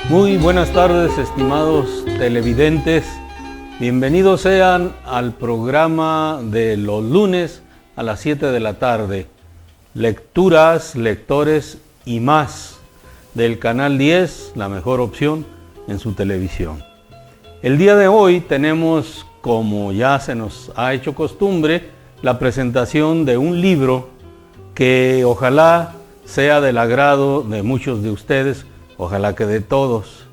Muy buenas tardes, estimados televidentes. Bienvenidos sean al programa de los lunes a las 7 de la tarde. Lecturas, lectores y más del Canal 10, la mejor opción en su televisión. El día de hoy tenemos, como ya se nos ha hecho costumbre, la presentación de un libro que ojalá sea del agrado de muchos de ustedes, ojalá que de todos.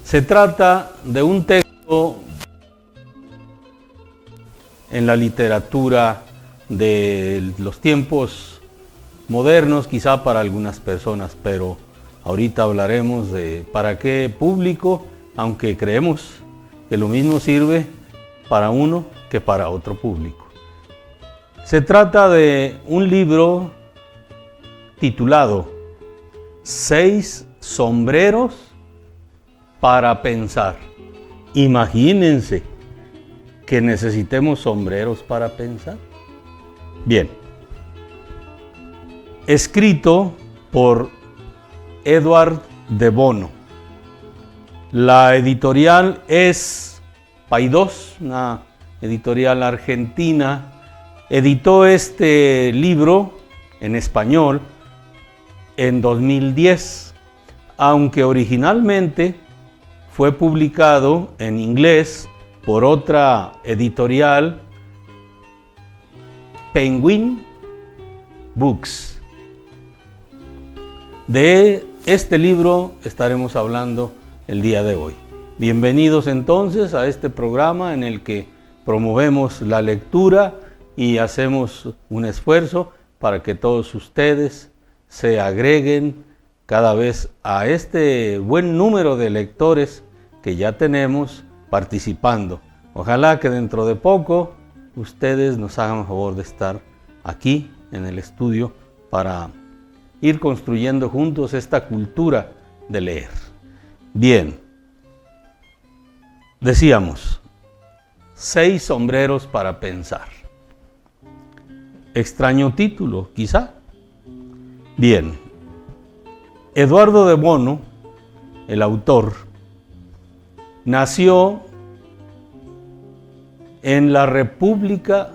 Se trata de un texto en la literatura de los tiempos modernos, quizá para algunas personas, pero ahorita hablaremos de para qué público, aunque creemos que lo mismo sirve para uno que para otro público. Se trata de un libro titulado 6 sombreros para pensar. Imagínense que necesitemos sombreros para pensar. Bien. Escrito por Edward de Bono. La editorial es Paidós, una editorial argentina. Editó este libro en español en 2010, aunque originalmente fue publicado en inglés por otra editorial, Penguin Books. De este libro estaremos hablando el día de hoy. Bienvenidos entonces a este programa en el que promovemos la lectura y hacemos un esfuerzo para que todos ustedes se agreguen cada vez a este buen número de lectores que ya tenemos participando. Ojalá que dentro de poco ustedes nos hagan favor de estar aquí en el estudio para ir construyendo juntos esta cultura de leer. Bien, decíamos, 6 sombreros para pensar. Extraño título, quizá. Bien, Eduardo de Bono, el autor, nació en la República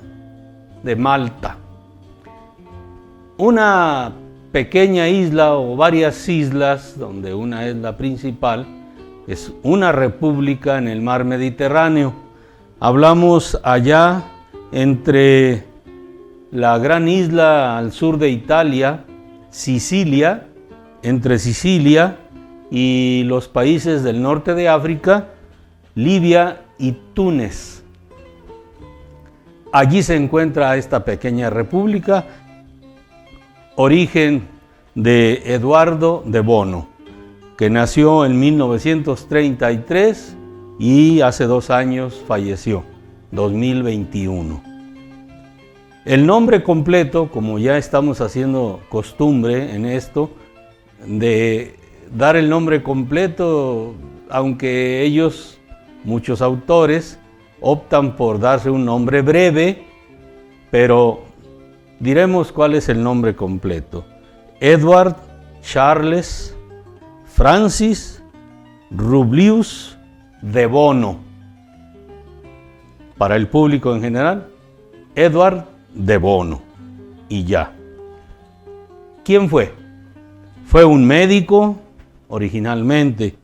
de Malta, una pequeña isla o varias islas, donde una es la principal, es una república en el mar Mediterráneo. Hablamos allá entre la gran isla al sur de Italia, Sicilia, entre Sicilia y los países del norte de África, Libia y Túnez. Allí se encuentra esta pequeña república, origen de Eduardo de Bono, que nació en 1933 y hace 2 años falleció, 2021. El nombre completo, como ya estamos haciendo costumbre en esto, de dar el nombre completo, aunque ellos, muchos autores, optan por darse un nombre breve, pero diremos cuál es el nombre completo. Edward Charles Francis Rublius de Bono. Para el público en general, Edward de Bono. Y ya. ¿Quién fue? Fue un médico originalmente,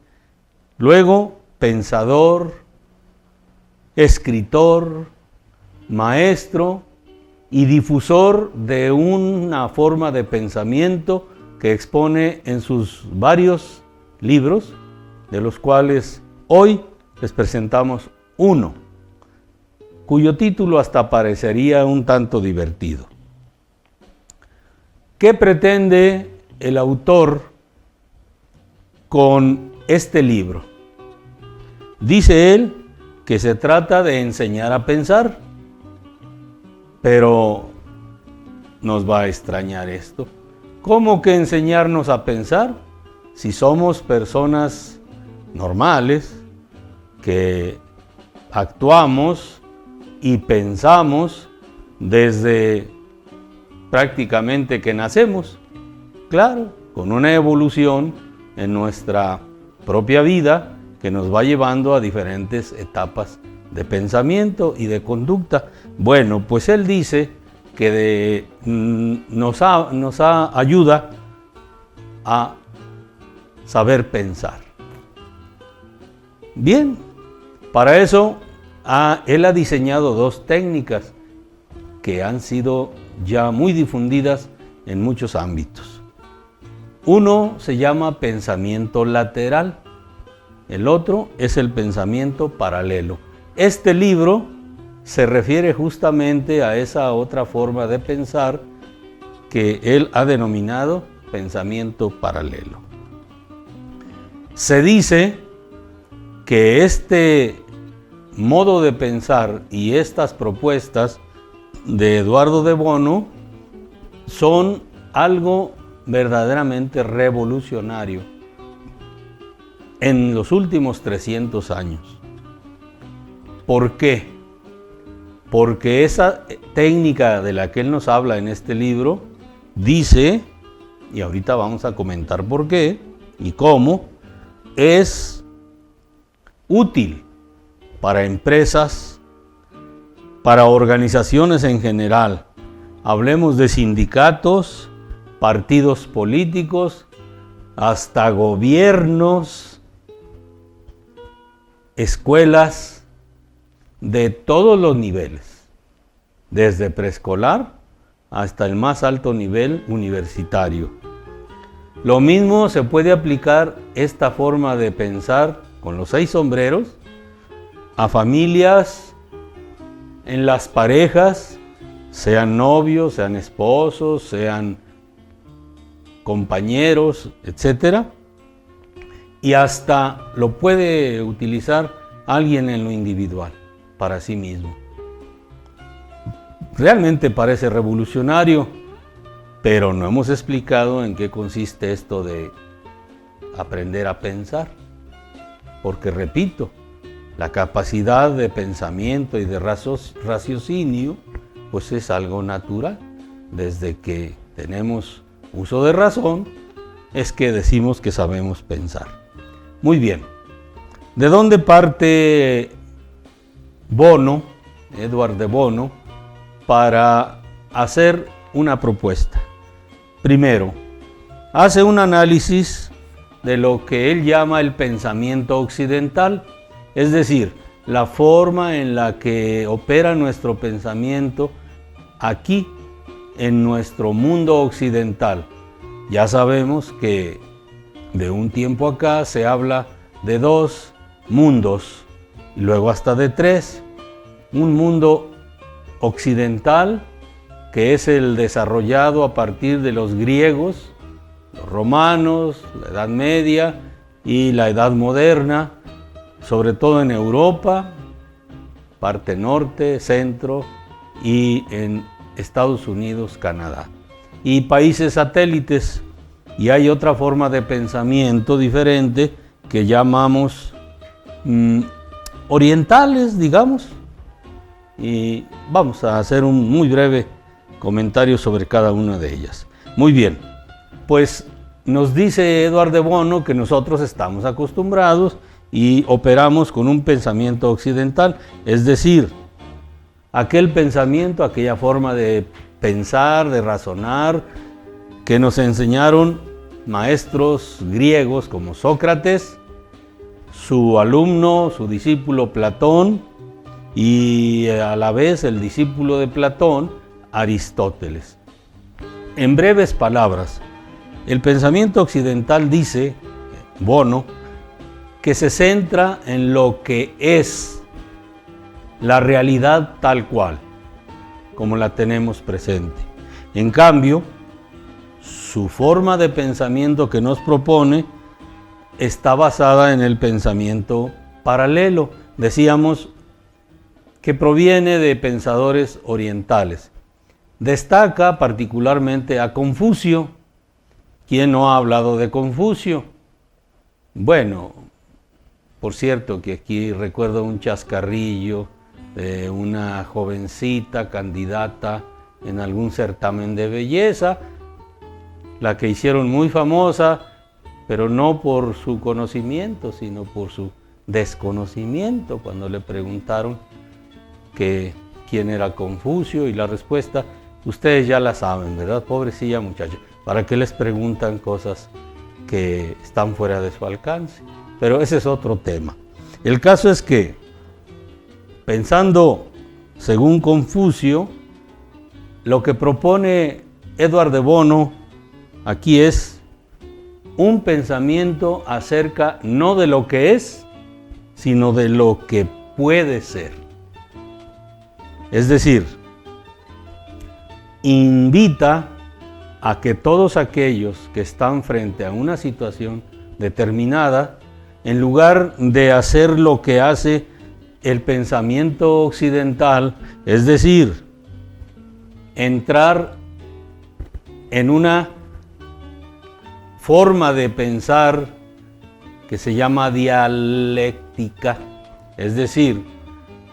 luego pensador, escritor, maestro y difusor de una forma de pensamiento que expone en sus varios libros, de los cuales hoy les presentamos uno, cuyo título hasta parecería un tanto divertido. ¿Qué pretende el autor con este libro? Dice él que se trata de enseñar a pensar, pero nos va a extrañar esto. ¿Cómo que enseñarnos a pensar si somos personas normales que actuamos y pensamos desde prácticamente que nacemos? Claro, con una evolución en nuestra propia vida que nos va llevando a diferentes etapas de pensamiento y de conducta. Bueno, pues él dice que nos ayuda a saber pensar. Bien, para eso él ha diseñado dos técnicas que han sido ya muy difundidas en muchos ámbitos. Uno se llama pensamiento lateral, el otro es el pensamiento paralelo. Este libro se refiere justamente a esa otra forma de pensar que él ha denominado pensamiento paralelo. Se dice que este modo de pensar y estas propuestas de Eduardo de Bono son algo verdaderamente revolucionario en los últimos 300 años. ¿Por qué? Porque esa técnica de la que él nos habla en este libro dice, y ahorita vamos a comentar por qué y cómo, es útil para empresas, para organizaciones en general. Hablemos de sindicatos, partidos políticos, hasta gobiernos, escuelas de todos los niveles, desde preescolar hasta el más alto nivel universitario. Lo mismo se puede aplicar esta forma de pensar con los 6 sombreros a familias, en las parejas, sean novios, sean esposos, sean compañeros, etc. Y hasta lo puede utilizar alguien en lo individual, para sí mismo. Realmente parece revolucionario, pero no hemos explicado en qué consiste esto de aprender a pensar. Porque, repito, la capacidad de pensamiento y de raciocinio, pues es algo natural. Desde que tenemos uso de razón, es que decimos que sabemos pensar. Muy bien. ¿De dónde parte Bono, Edward de Bono, para hacer una propuesta? Primero, hace un análisis de lo que él llama el pensamiento occidental, es decir, la forma en la que opera nuestro pensamiento aquí, en nuestro mundo occidental. Ya sabemos que de un tiempo acá se habla de 2 mundos, y luego hasta de 3. Un mundo occidental, que es el desarrollado a partir de los griegos, los romanos, la Edad Media y la Edad Moderna, sobre todo en Europa, parte norte, centro y en Estados Unidos, Canadá. Y países satélites. Y hay otra forma de pensamiento diferente que llamamos orientales, digamos. Y vamos a hacer un muy breve comentario sobre cada una de ellas. Muy bien, pues nos dice Edward de Bono que nosotros estamos acostumbrados y operamos con un pensamiento occidental, es decir, aquel pensamiento, aquella forma de pensar, de razonar, que nos enseñaron maestros griegos como Sócrates, su alumno, su discípulo Platón, y a la vez el discípulo de Platón, Aristóteles. En breves palabras, el pensamiento occidental, dice Bono, que se centra en lo que es la realidad tal cual, como la tenemos presente. En cambio, su forma de pensamiento que nos propone está basada en el pensamiento paralelo. Decíamos que proviene de pensadores orientales. Destaca particularmente a Confucio. ¿Quién no ha hablado de Confucio? Bueno, por cierto que aquí recuerdo un chascarrillo de una jovencita candidata en algún certamen de belleza, la que hicieron muy famosa pero no por su conocimiento, sino por su desconocimiento. Cuando le preguntaron que quién era Confucio, y la respuesta, ustedes ya la saben, ¿verdad? Pobrecilla muchacha, ¿para qué les preguntan cosas que están fuera de su alcance? Pero ese es otro tema. El caso es que, pensando según Confucio, lo que propone Edward de Bono aquí es un pensamiento acerca no de lo que es, sino de lo que puede ser. Es decir, invita a que todos aquellos que están frente a una situación determinada, en lugar de hacer lo que hace el pensamiento occidental, es decir, entrar en una forma de pensar que se llama dialéctica, es decir,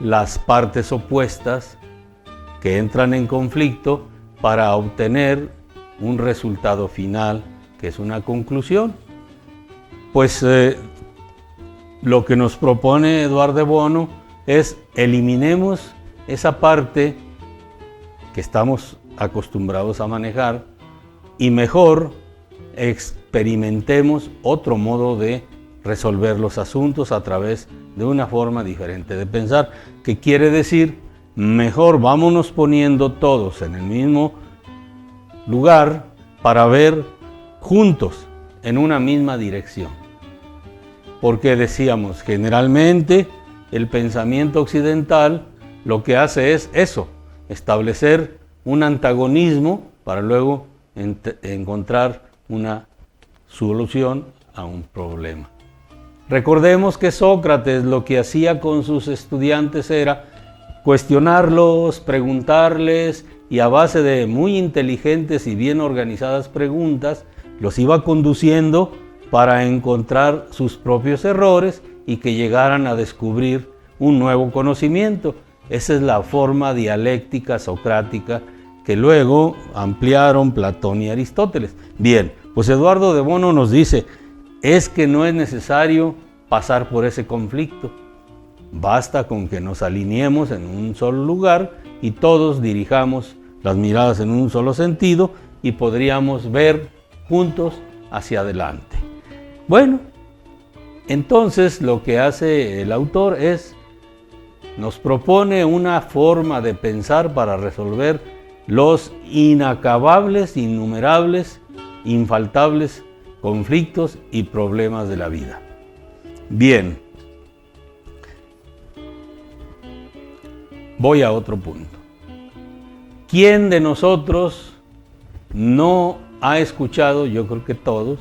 las partes opuestas que entran en conflicto para obtener un resultado final, que es una conclusión. Pues lo que nos propone Eduard de Bono es eliminemos esa parte que estamos acostumbrados a manejar y mejor experimentemos otro modo de resolver los asuntos a través de una forma diferente de pensar, que quiere decir, mejor vámonos poniendo todos en el mismo lugar para ver juntos en una misma dirección. Porque decíamos, generalmente el pensamiento occidental lo que hace es eso, establecer un antagonismo para luego encontrar una solución a un problema. Recordemos que Sócrates lo que hacía con sus estudiantes era cuestionarlos, preguntarles, y a base de muy inteligentes y bien organizadas preguntas, los iba conduciendo para encontrar sus propios errores y que llegaran a descubrir un nuevo conocimiento. Esa es la forma dialéctica socrática que luego ampliaron Platón y Aristóteles. Bien, pues Eduardo de Bono nos dice, es que no es necesario pasar por ese conflicto. Basta con que nos alineemos en un solo lugar y todos dirijamos las miradas en un solo sentido y podríamos ver juntos hacia adelante. Bueno, entonces lo que hace el autor es, nos propone una forma de pensar para resolver los inacabables, innumerables, infaltables conflictos y problemas de la vida. Bien, voy a otro punto. ¿Quién de nosotros no ha escuchado, yo creo que todos,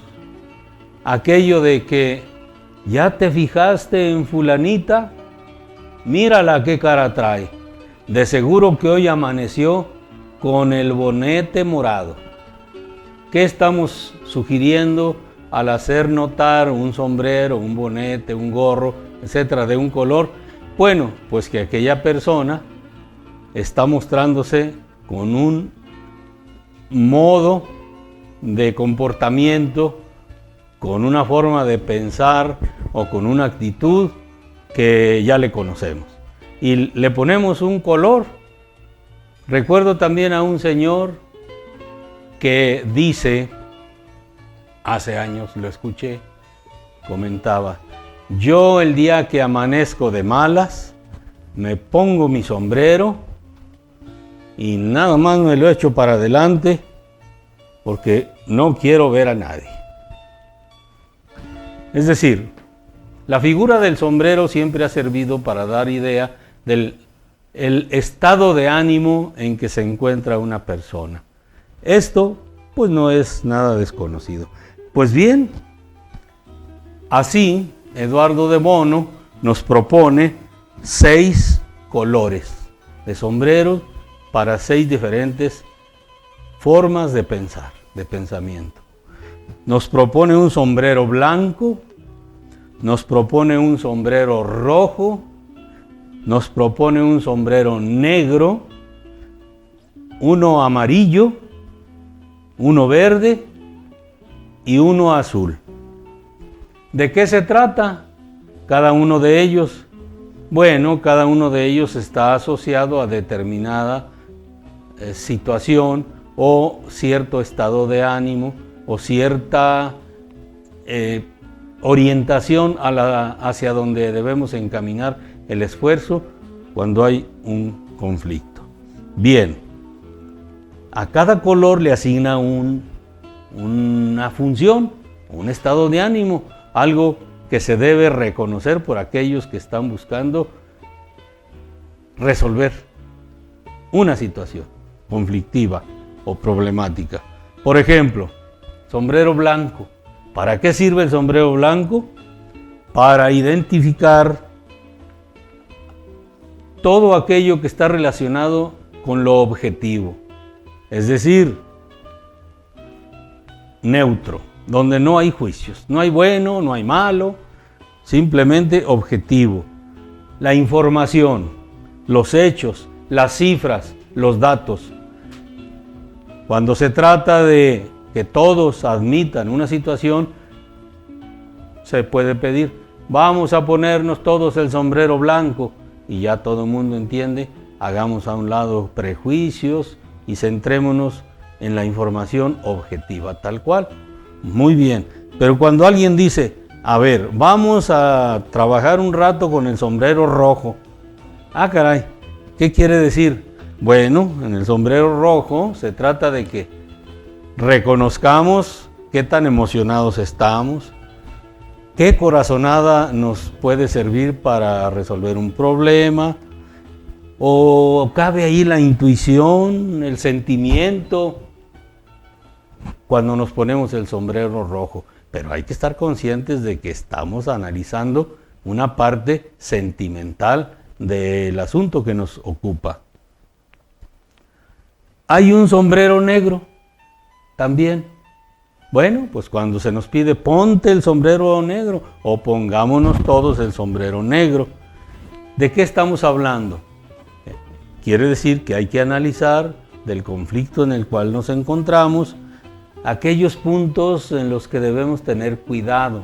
aquello de que ya te fijaste en fulanita? Mírala qué cara trae. De seguro que hoy amaneció con el bonete morado. ¿Qué estamos sugiriendo al hacer notar un sombrero, un bonete, un gorro, etcétera, de un color? Bueno, pues que aquella persona está mostrándose con un modo de comportamiento, con una forma de pensar o con una actitud que ya le conocemos. Y le ponemos un color. Recuerdo también a un señor que dice, hace años lo escuché, comentaba, yo el día que amanezco de malas, me pongo mi sombrero y nada más me lo echo para adelante porque no quiero ver a nadie. Es decir, la figura del sombrero siempre ha servido para dar idea del estado de ánimo en que se encuentra una persona. Esto pues no es nada desconocido. Pues bien, así Eduardo de Bono nos propone 6 colores de sombreros para 6 diferentes formas de pensar, de pensamiento. Nos propone un sombrero blanco, nos propone un sombrero rojo, nos propone un sombrero negro, uno amarillo, uno verde y uno azul. ¿De qué se trata cada uno de ellos? Bueno, cada uno de ellos está asociado a determinada situación o cierto estado de ánimo o cierta orientación hacia donde debemos encaminar el esfuerzo cuando hay un conflicto. Bien, a cada color le asigna una función, un estado de ánimo, algo que se debe reconocer por aquellos que están buscando resolver una situación conflictiva o problemática. Por ejemplo, sombrero blanco. ¿Para qué sirve el sombrero blanco? Para identificar todo aquello que está relacionado con lo objetivo, es decir, neutro, donde no hay juicios, no hay bueno, no hay malo, simplemente objetivo. La información, los hechos, las cifras, los datos. Cuando se trata de que todos admitan una situación, se puede pedir, vamos a ponernos todos el sombrero blanco, y ya todo el mundo entiende, hagamos a un lado prejuicios y centrémonos en la información objetiva, tal cual. Muy bien, pero cuando alguien dice, a ver, vamos a trabajar un rato con el sombrero rojo. Ah, caray, ¿qué quiere decir? Bueno, en el sombrero rojo se trata de que reconozcamos qué tan emocionados estamos, qué corazonada nos puede servir para resolver un problema, o cabe ahí la intuición, el sentimiento, cuando nos ponemos el sombrero rojo. Pero hay que estar conscientes de que estamos analizando una parte sentimental del asunto que nos ocupa. Hay un sombrero negro también. Bueno, pues cuando se nos pide ponte el sombrero negro o pongámonos todos el sombrero negro. ¿De qué estamos hablando? Quiere decir que hay que analizar del conflicto en el cual nos encontramos aquellos puntos en los que debemos tener cuidado.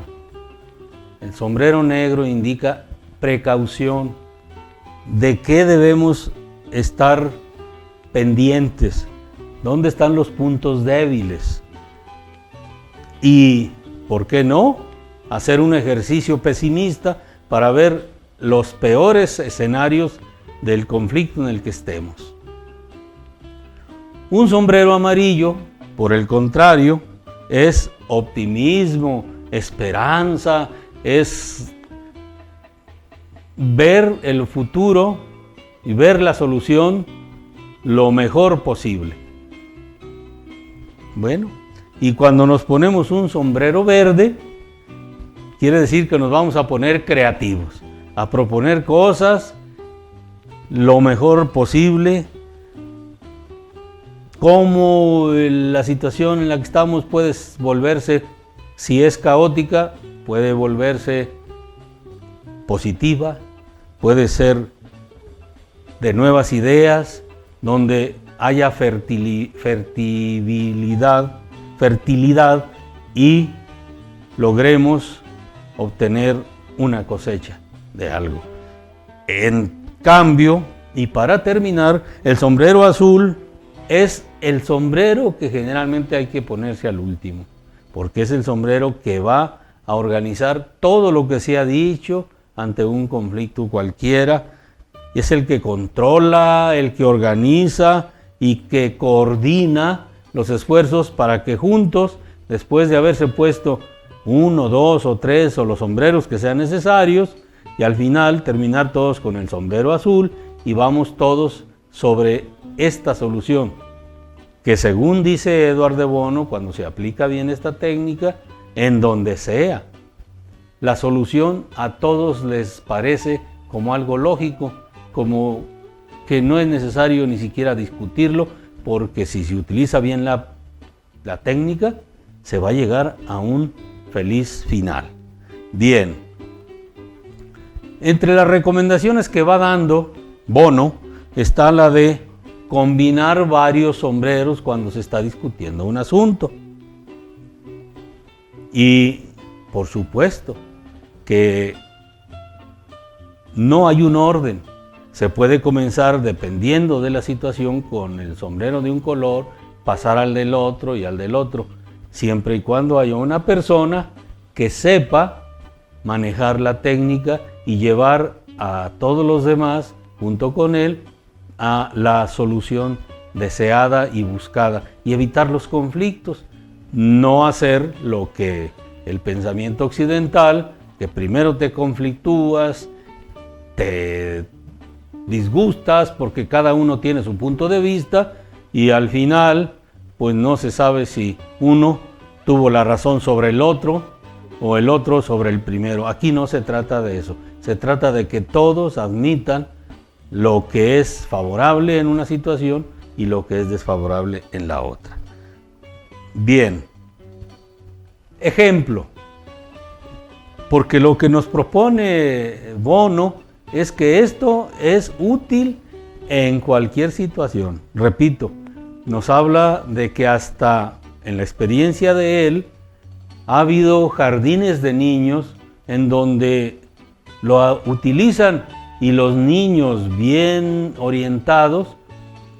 El sombrero negro indica precaución. ¿De qué debemos estar pendientes? ¿Dónde están los puntos débiles? Y, ¿por qué no?, hacer un ejercicio pesimista para ver los peores escenarios del conflicto en el que estemos. Un sombrero amarillo, por el contrario, es optimismo, esperanza, es ver el futuro y ver la solución lo mejor posible. Bueno, y cuando nos ponemos un sombrero verde, quiere decir que nos vamos a poner creativos, a proponer cosas lo mejor posible, cómo la situación en la que estamos puede volverse, si es caótica, puede volverse positiva, puede ser de nuevas ideas, donde haya fertilidad y logremos obtener una cosecha de algo. En cambio, y para terminar, el sombrero azul es el sombrero que generalmente hay que ponerse al último, porque es el sombrero que va a organizar todo lo que se ha dicho ante un conflicto cualquiera. Es el que controla, el que organiza y que coordina los esfuerzos para que juntos, después de haberse puesto 1, 2 o 3 o los sombreros que sean necesarios, y al final terminar todos con el sombrero azul y vamos todos sobre esta solución, que según dice Edward de Bono, cuando se aplica bien esta técnica, en donde sea, la solución a todos les parece como algo lógico, como que no es necesario ni siquiera discutirlo, porque si se utiliza bien la técnica, se va a llegar a un feliz final. Bien. Entre las recomendaciones que va dando Bono está la de combinar varios sombreros cuando se está discutiendo un asunto. Y Por supuesto que no hay un orden. Se puede comenzar, dependiendo de la situación, con el sombrero de un color, pasar al del otro y al del otro, siempre y cuando haya una persona que sepa manejar la técnica y llevar a todos los demás, junto con él, a la solución deseada y buscada, y evitar los conflictos. No hacer lo que el pensamiento occidental, que primero te conflictúas, te disgustas porque cada uno tiene su punto de vista y al final pues no se sabe si uno tuvo la razón sobre el otro o el otro sobre el primero. Aquí no se trata de eso, se trata de que todos admitan lo que es favorable en una situación y lo que es desfavorable en la otra. Bien, ejemplo, porque lo que nos propone Bono es que esto es útil en cualquier situación. Repito, nos habla de que hasta en la experiencia de él ha habido jardines de niños en donde lo utilizan y los niños bien orientados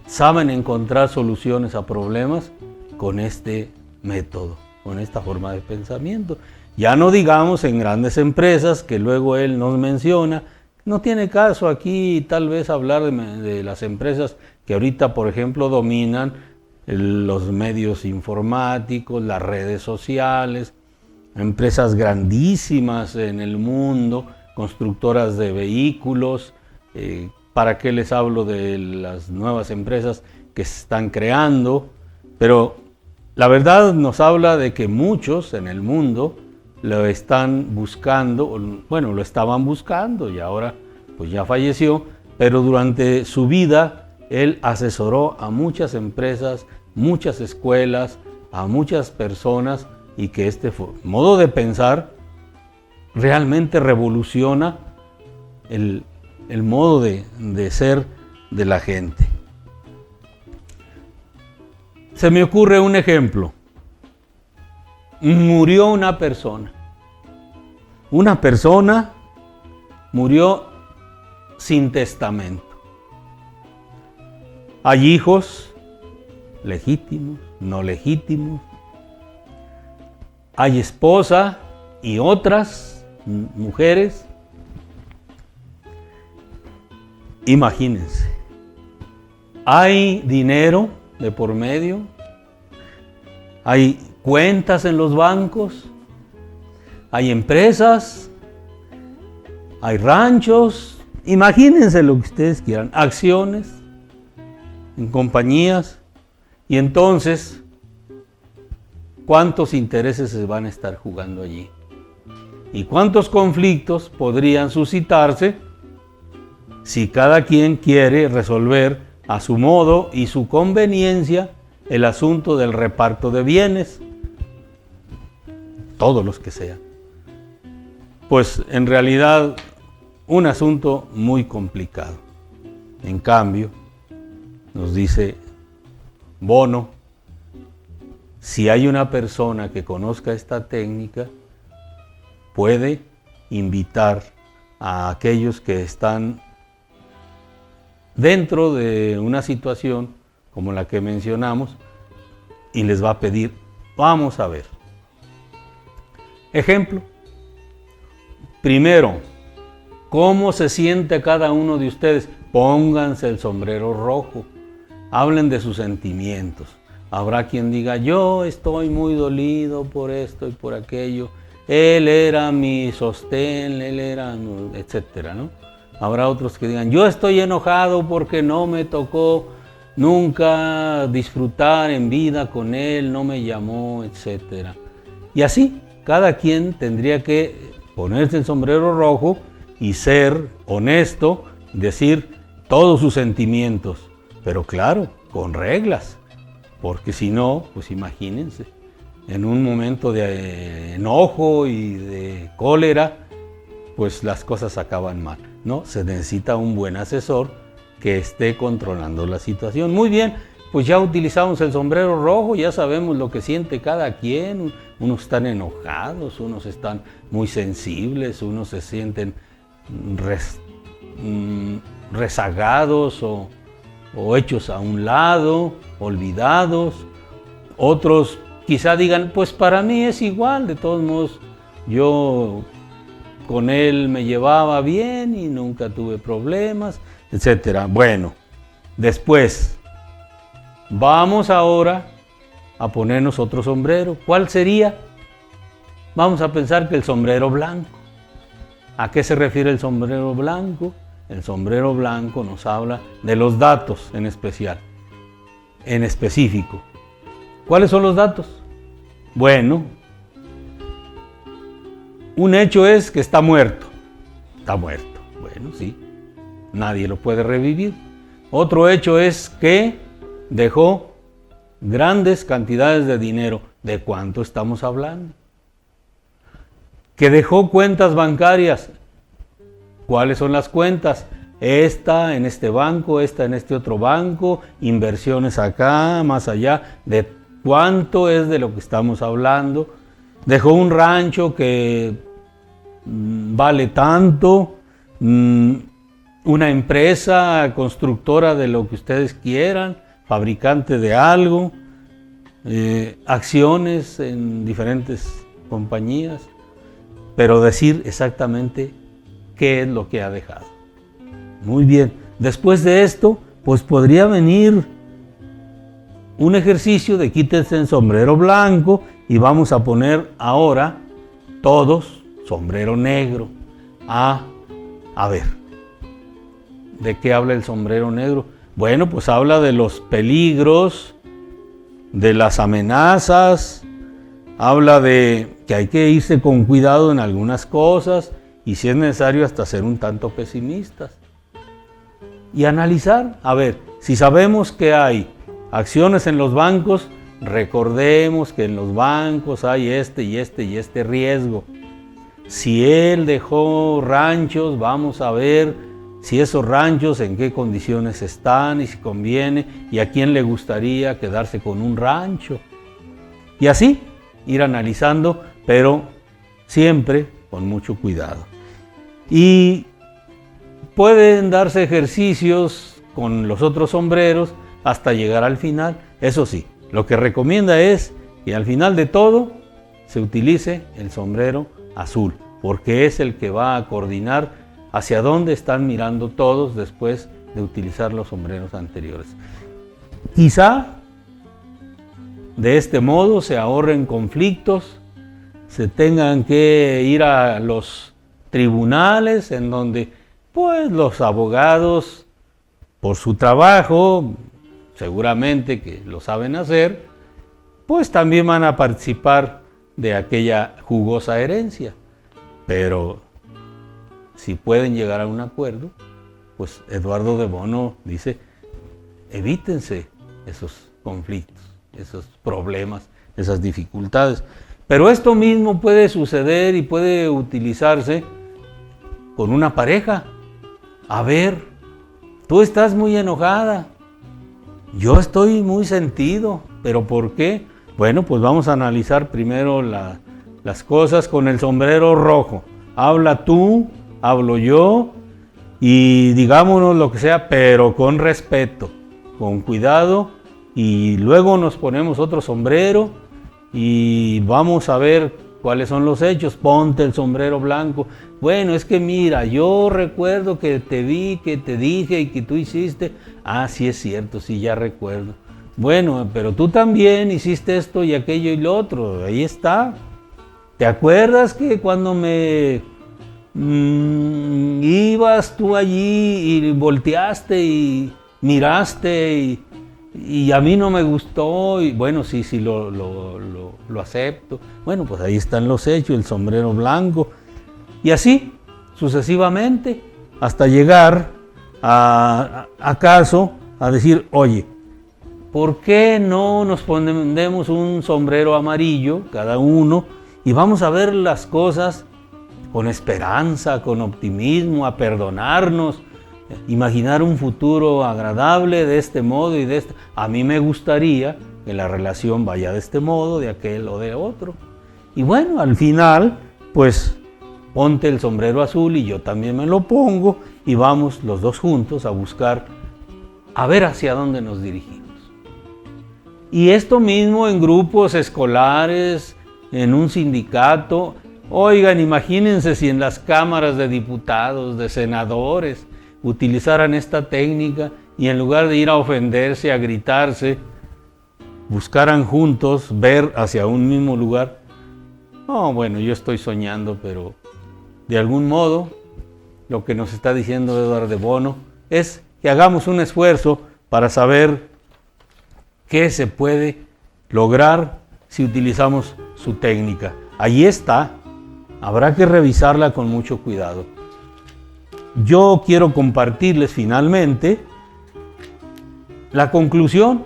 saben encontrar soluciones a problemas con este método, con esta forma de pensamiento. Ya no digamos en grandes empresas que luego él nos menciona. No tiene caso aquí tal vez hablar de las empresas que ahorita, por ejemplo, dominan los medios informáticos, las redes sociales, empresas grandísimas en el mundo, constructoras de vehículos. ¿Para qué les hablo de las nuevas empresas que se están creando? Pero la verdad nos habla de que muchos en el mundo lo están buscando, bueno, lo estaban buscando y ahora pues ya falleció, pero durante su vida él asesoró a muchas empresas, muchas escuelas, a muchas personas, y que este modo de pensar realmente revoluciona el modo de ser de la gente. Se me ocurre un ejemplo. Murió una persona. Una persona murió sin testamento. Hay hijos legítimos, no legítimos. Hay esposa y otras mujeres. Imagínense. Hay dinero de por medio. Hay cuentas en los bancos. Hay empresas. Hay ranchos. Imagínense lo que ustedes quieran. Acciones en compañías. Y entonces, ¿cuántos intereses se van a estar jugando allí? ¿Y cuántos conflictos podrían suscitarse si cada quien quiere resolver a su modo y su conveniencia el asunto del reparto de bienes? Todos los que sean. Pues en realidad un asunto muy complicado. En cambio, nos dice Bono, si hay una persona que conozca esta técnica, puede invitar a aquellos que están dentro de una situación como la que mencionamos y les va a pedir, vamos a ver. Ejemplo. Primero, ¿cómo se siente cada uno de ustedes? Pónganse el sombrero rojo. Hablen de sus sentimientos. Habrá quien diga, yo estoy muy dolido por esto y por aquello. Él era mi sostén, él era, etcétera, ¿no? Habrá otros que digan, yo estoy enojado porque no me tocó nunca disfrutar en vida con él, no me llamó, etcétera. Y así, cada quien tendría que ponerse el sombrero rojo y ser honesto, decir todos sus sentimientos, pero claro, con reglas, porque si no, pues imagínense, en un momento de enojo y de cólera, pues las cosas acaban mal, ¿no? Se necesita un buen asesor que esté controlando la situación. Muy bien, pues ya utilizamos el sombrero rojo, ya sabemos lo que siente cada quien. Unos están enojados, unos están muy sensibles, unos se sienten rezagados o hechos a un lado, olvidados. Otros quizá digan, pues para mí es igual, de todos modos yo con él me llevaba bien y nunca tuve problemas, etc. Bueno, después vamos ahora a ponernos otro sombrero. ¿Cuál sería? Vamos a pensar que el sombrero blanco. ¿A qué se refiere el sombrero blanco? El sombrero blanco nos habla de los datos en especial, en específico. ¿Cuáles son los datos? Bueno, un hecho es que está muerto. Está muerto. Bueno, sí, nadie lo puede revivir. Otro hecho es que dejó grandes cantidades de dinero. ¿De cuánto estamos hablando? Que dejó cuentas bancarias. ¿Cuáles son las cuentas? Esta en este banco, esta en este otro banco, inversiones acá, más allá. ¿De cuánto es de lo que estamos hablando? Dejó un rancho que vale tanto, una empresa constructora de lo que ustedes quieran, fabricante de algo, acciones en diferentes compañías, pero decir exactamente qué es lo que ha dejado. Muy bien, después de esto, pues podría venir un ejercicio de quítense el sombrero blanco y vamos a poner ahora todos sombrero negro. A ver, ¿de qué habla el sombrero negro? Bueno, pues habla de los peligros, de las amenazas, habla de que hay que irse con cuidado en algunas cosas y si es necesario hasta ser un tanto pesimistas. Y analizar, a ver, si sabemos que hay acciones en los bancos, recordemos que en los bancos hay este y este y este riesgo. Si él dejó ranchos, vamos a ver si esos ranchos en qué condiciones están y si conviene y a quién le gustaría quedarse con un rancho. Y así ir analizando, pero siempre con mucho cuidado. Y pueden darse ejercicios con los otros sombreros hasta llegar al final. Eso sí, lo que recomienda es que al final de todo se utilice el sombrero azul, porque es el que va a coordinar hacia dónde están mirando todos después de utilizar los sombreros anteriores. Quizá de este modo se ahorren conflictos, se tengan que ir a los tribunales en donde pues los abogados por su trabajo, seguramente que lo saben hacer, pues también van a participar de aquella jugosa herencia. Pero si pueden llegar a un acuerdo, pues Eduardo de Bono dice, evítense esos conflictos, esos problemas, esas dificultades. Pero esto mismo puede suceder y puede utilizarse con una pareja. A ver, tú estás muy enojada, yo estoy muy sentido, ¿pero por qué? Bueno, pues vamos a analizar primero las cosas con el sombrero rojo. Habla tú, hablo yo y digámonos lo que sea, pero con respeto, con cuidado, y luego nos ponemos otro sombrero y vamos a ver cuáles son los hechos. Ponte el sombrero blanco. Bueno, es que mira, yo recuerdo que te vi, que te dije y que tú hiciste. Ah, sí es cierto, sí, ya recuerdo. Bueno, pero tú también hiciste esto y aquello y lo otro. Ahí está. ¿Te acuerdas que cuando me ibas tú allí y volteaste y miraste y a mí no me gustó? Y bueno, sí, lo acepto. Bueno, pues ahí están los hechos, el sombrero blanco. Y así, sucesivamente, hasta llegar acaso a decir, oye, ¿por qué no nos ponemos un sombrero amarillo, cada uno, y vamos a ver las cosas con esperanza, con optimismo, a perdonarnos, imaginar un futuro agradable de este modo y de este. A mí me gustaría que la relación vaya de este modo, de aquel o de otro. Y bueno, al final, pues ponte el sombrero azul y yo también me lo pongo y vamos los dos juntos a buscar, a ver hacia dónde nos dirigimos. Y esto mismo en grupos escolares, en un sindicato. Oigan, imagínense si en las cámaras de diputados, de senadores, utilizaran esta técnica y en lugar de ir a ofenderse, a gritarse, buscaran juntos ver hacia un mismo lugar. Oh, bueno, yo estoy soñando, pero de algún modo lo que nos está diciendo Eduardo de Bono es que hagamos un esfuerzo para saber qué se puede lograr si utilizamos su técnica. Ahí está, habrá que revisarla con mucho cuidado. Yo quiero compartirles finalmente la conclusión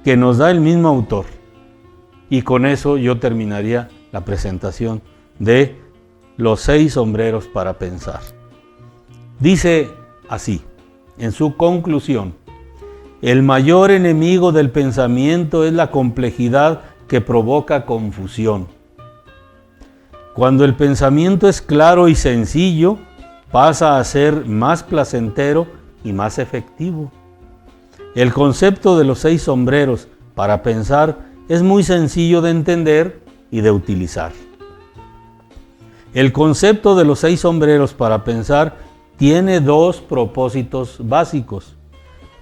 que nos da el mismo autor. Y con eso yo terminaría la presentación de los 6 sombreros para pensar. Dice así, en su conclusión: el mayor enemigo del pensamiento es la complejidad que provoca confusión. Cuando el pensamiento es claro y sencillo, pasa a ser más placentero y más efectivo. El concepto de los 6 sombreros para pensar es muy sencillo de entender y de utilizar. El concepto de los 6 sombreros para pensar tiene 2 propósitos básicos.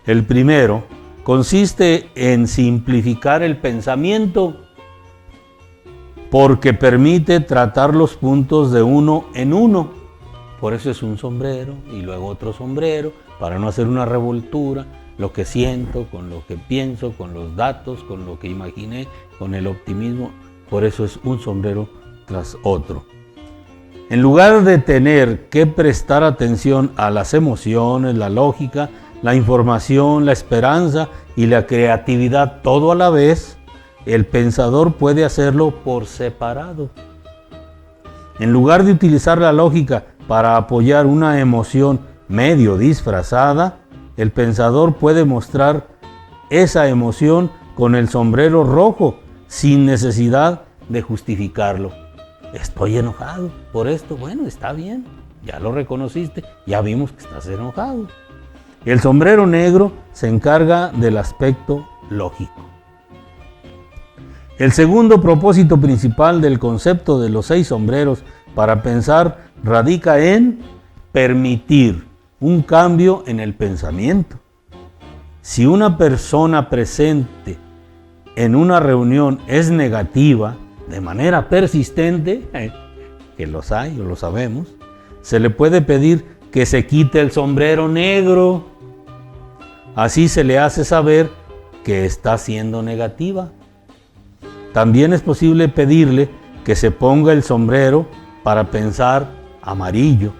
El primero consiste en simplificar el pensamiento porque permite tratar los puntos de uno en uno. Por eso es un sombrero y luego otro sombrero, para no hacer una revoltura, lo que siento con lo que pienso, con los datos, con lo que imaginé, con el optimismo. Por eso es un sombrero tras otro. En lugar de tener que prestar atención a las emociones, la lógica, la información, la esperanza y la creatividad todo a la vez, el pensador puede hacerlo por separado. En lugar de utilizar la lógica para apoyar una emoción medio disfrazada, el pensador puede mostrar esa emoción con el sombrero rojo sin necesidad de justificarlo. Estoy enojado por esto. Bueno, está bien, ya lo reconociste, ya vimos que estás enojado. El sombrero negro se encarga del aspecto lógico. El segundo propósito principal del concepto de los 6 sombreros para pensar radica en permitir un cambio en el pensamiento. Si una persona presente en una reunión es negativa de manera persistente, que los hay o lo sabemos, se le puede pedir que se quite el sombrero negro. Así se le hace saber que está siendo negativa. También es posible pedirle que se ponga el sombrero para pensar amarillo.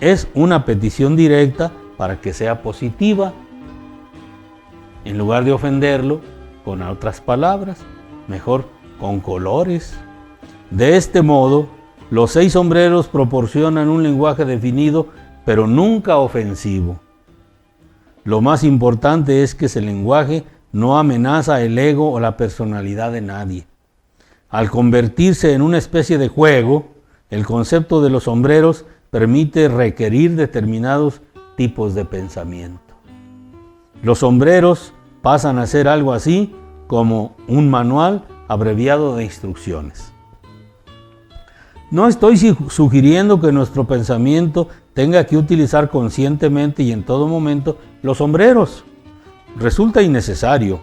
Es una petición directa para que sea positiva. En lugar de ofenderlo con otras palabras, mejor con colores. De este modo, los 6 sombreros proporcionan un lenguaje definido, pero nunca ofensivo. Lo más importante es que ese lenguaje no amenaza el ego o la personalidad de nadie. Al convertirse en una especie de juego, el concepto de los sombreros permite requerir determinados tipos de pensamiento. Los sombreros pasan a ser algo así como un manual abreviado de instrucciones. No estoy sugiriendo que nuestro pensamiento tenga que utilizar conscientemente y en todo momento los sombreros. Resulta innecesario.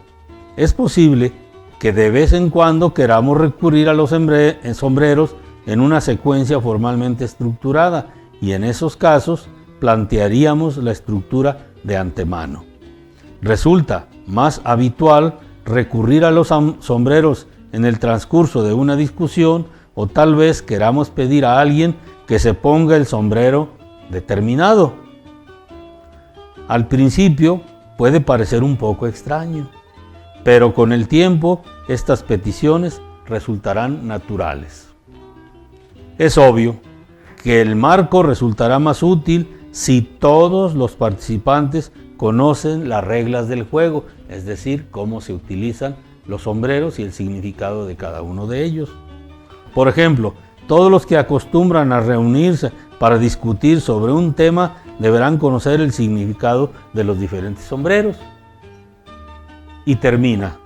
Es posible que de vez en cuando queramos recurrir a los sombreros en una secuencia formalmente estructurada, y en esos casos plantearíamos la estructura de antemano. Resulta más habitual recurrir a los sombreros en el transcurso de una discusión, o tal vez queramos pedir a alguien que se ponga el sombrero determinado. Al principio puede parecer un poco extraño, pero con el tiempo estas peticiones resultarán naturales. Es obvio que el marco resultará más útil si todos los participantes conocen las reglas del juego, es decir, cómo se utilizan los sombreros y el significado de cada uno de ellos. Por ejemplo, todos los que acostumbran a reunirse para discutir sobre un tema deberán conocer el significado de los diferentes sombreros. Y termina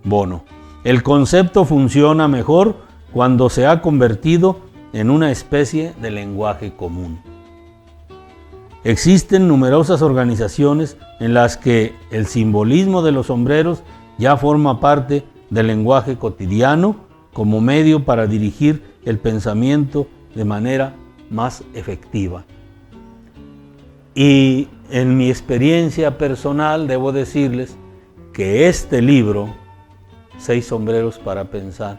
Bono: el concepto funciona mejor cuando se ha convertido en una especie de lenguaje común. Existen numerosas organizaciones en las que el simbolismo de los sombreros ya forma parte del lenguaje cotidiano como medio para dirigir el pensamiento de manera más efectiva. Y en mi experiencia personal debo decirles que este libro, 6 sombreros para pensar,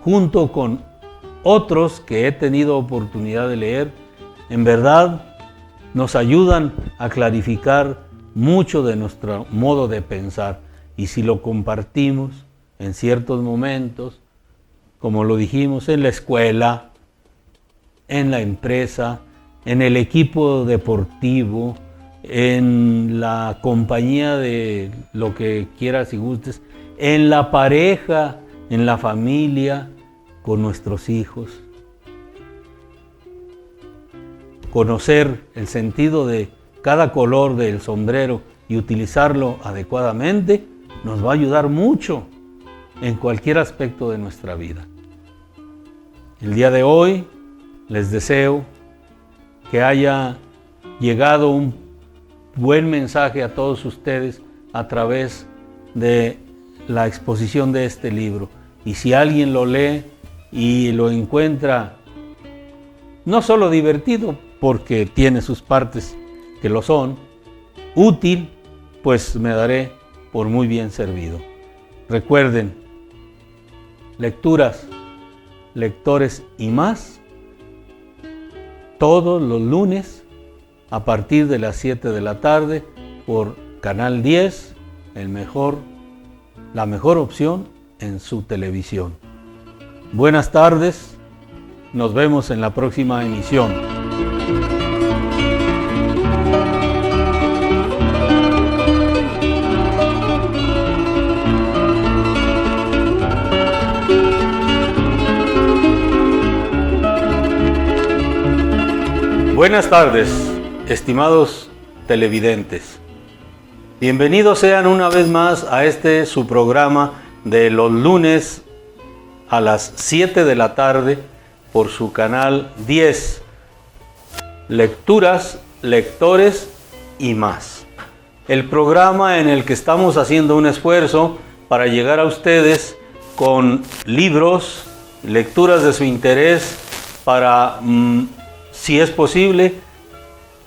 junto con otros que he tenido oportunidad de leer, en verdad nos ayudan a clarificar mucho de nuestro modo de pensar, y si lo compartimos en ciertos momentos, como lo dijimos, en la escuela, en la empresa, en el equipo deportivo, en la compañía de lo que quieras y gustes, en la pareja, en la familia, con nuestros hijos. Conocer el sentido de cada color del sombrero y utilizarlo adecuadamente nos va a ayudar mucho en cualquier aspecto de nuestra vida. El día de hoy les deseo que haya llegado un buen mensaje a todos ustedes a través de la exposición de este libro. Y si alguien lo lee y lo encuentra no solo divertido, porque tiene sus partes que lo son, útil, pues me daré por muy bien servido. Recuerden, lecturas, lectores y más, todos los lunes a partir de las 7 de la tarde por Canal 10, la mejor opción en su televisión. Buenas tardes, nos vemos en la próxima emisión. Buenas tardes, estimados televidentes. Bienvenidos sean una vez más a su programa de los lunes a las 7 de la tarde por su canal 10. Lecturas, lectores y más. El programa en el que estamos haciendo un esfuerzo para llegar a ustedes con libros, lecturas de su interés para, si es posible,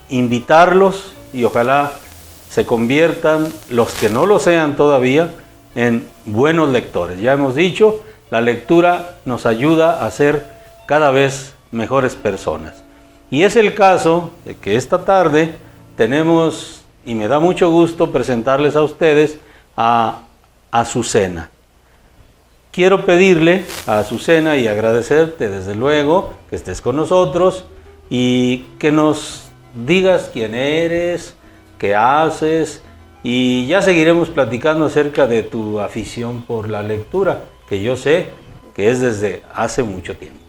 invitarlos y ojalá se conviertan, los que no lo sean todavía, en buenos lectores. Ya hemos dicho, la lectura nos ayuda a ser cada vez mejores personas. Y es el caso de que esta tarde tenemos, y me da mucho gusto presentarles a ustedes, a Azucena. Quiero pedirle a Azucena y agradecerte desde luego que estés con nosotros y que nos digas quién eres, qué haces, y ya seguiremos platicando acerca de tu afición por la lectura, que yo sé que es desde hace mucho tiempo.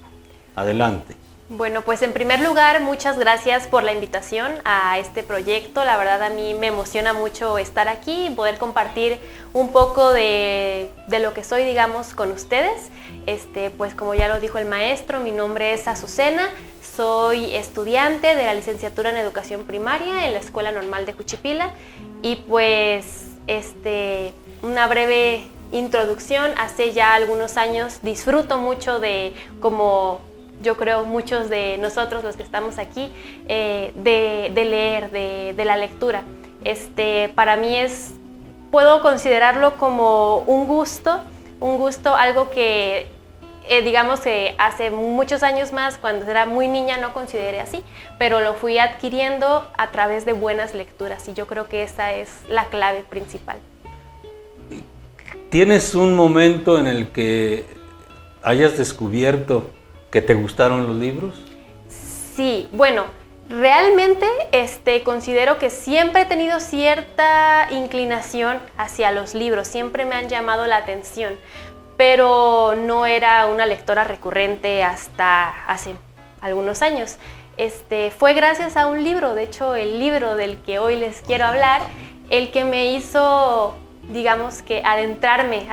Adelante. Bueno, pues en primer lugar, muchas gracias por la invitación a este proyecto. La verdad a mí me emociona mucho estar aquí y poder compartir un poco de lo que soy, digamos, con ustedes. Pues como ya lo dijo el maestro, mi nombre es Azucena. Soy estudiante de la licenciatura en Educación Primaria en la Escuela Normal de Juchipila y pues una breve introducción. Hace ya algunos años disfruto mucho de, como yo creo muchos de nosotros los que estamos aquí, de leer, de la lectura. Para mí puedo considerarlo como un gusto, algo que digamos que hace muchos años más, cuando era muy niña, no consideré así, pero lo fui adquiriendo a través de buenas lecturas y yo creo que esa es la clave principal. ¿Tienes un momento en el que hayas descubierto que te gustaron los libros? Sí, bueno, Realmente considero que siempre he tenido cierta inclinación hacia los libros, siempre me han llamado la atención, pero no era una lectora recurrente hasta hace algunos años. Fue gracias a un libro, de hecho el libro del que hoy les quiero hablar, el que me hizo, digamos que, adentrarme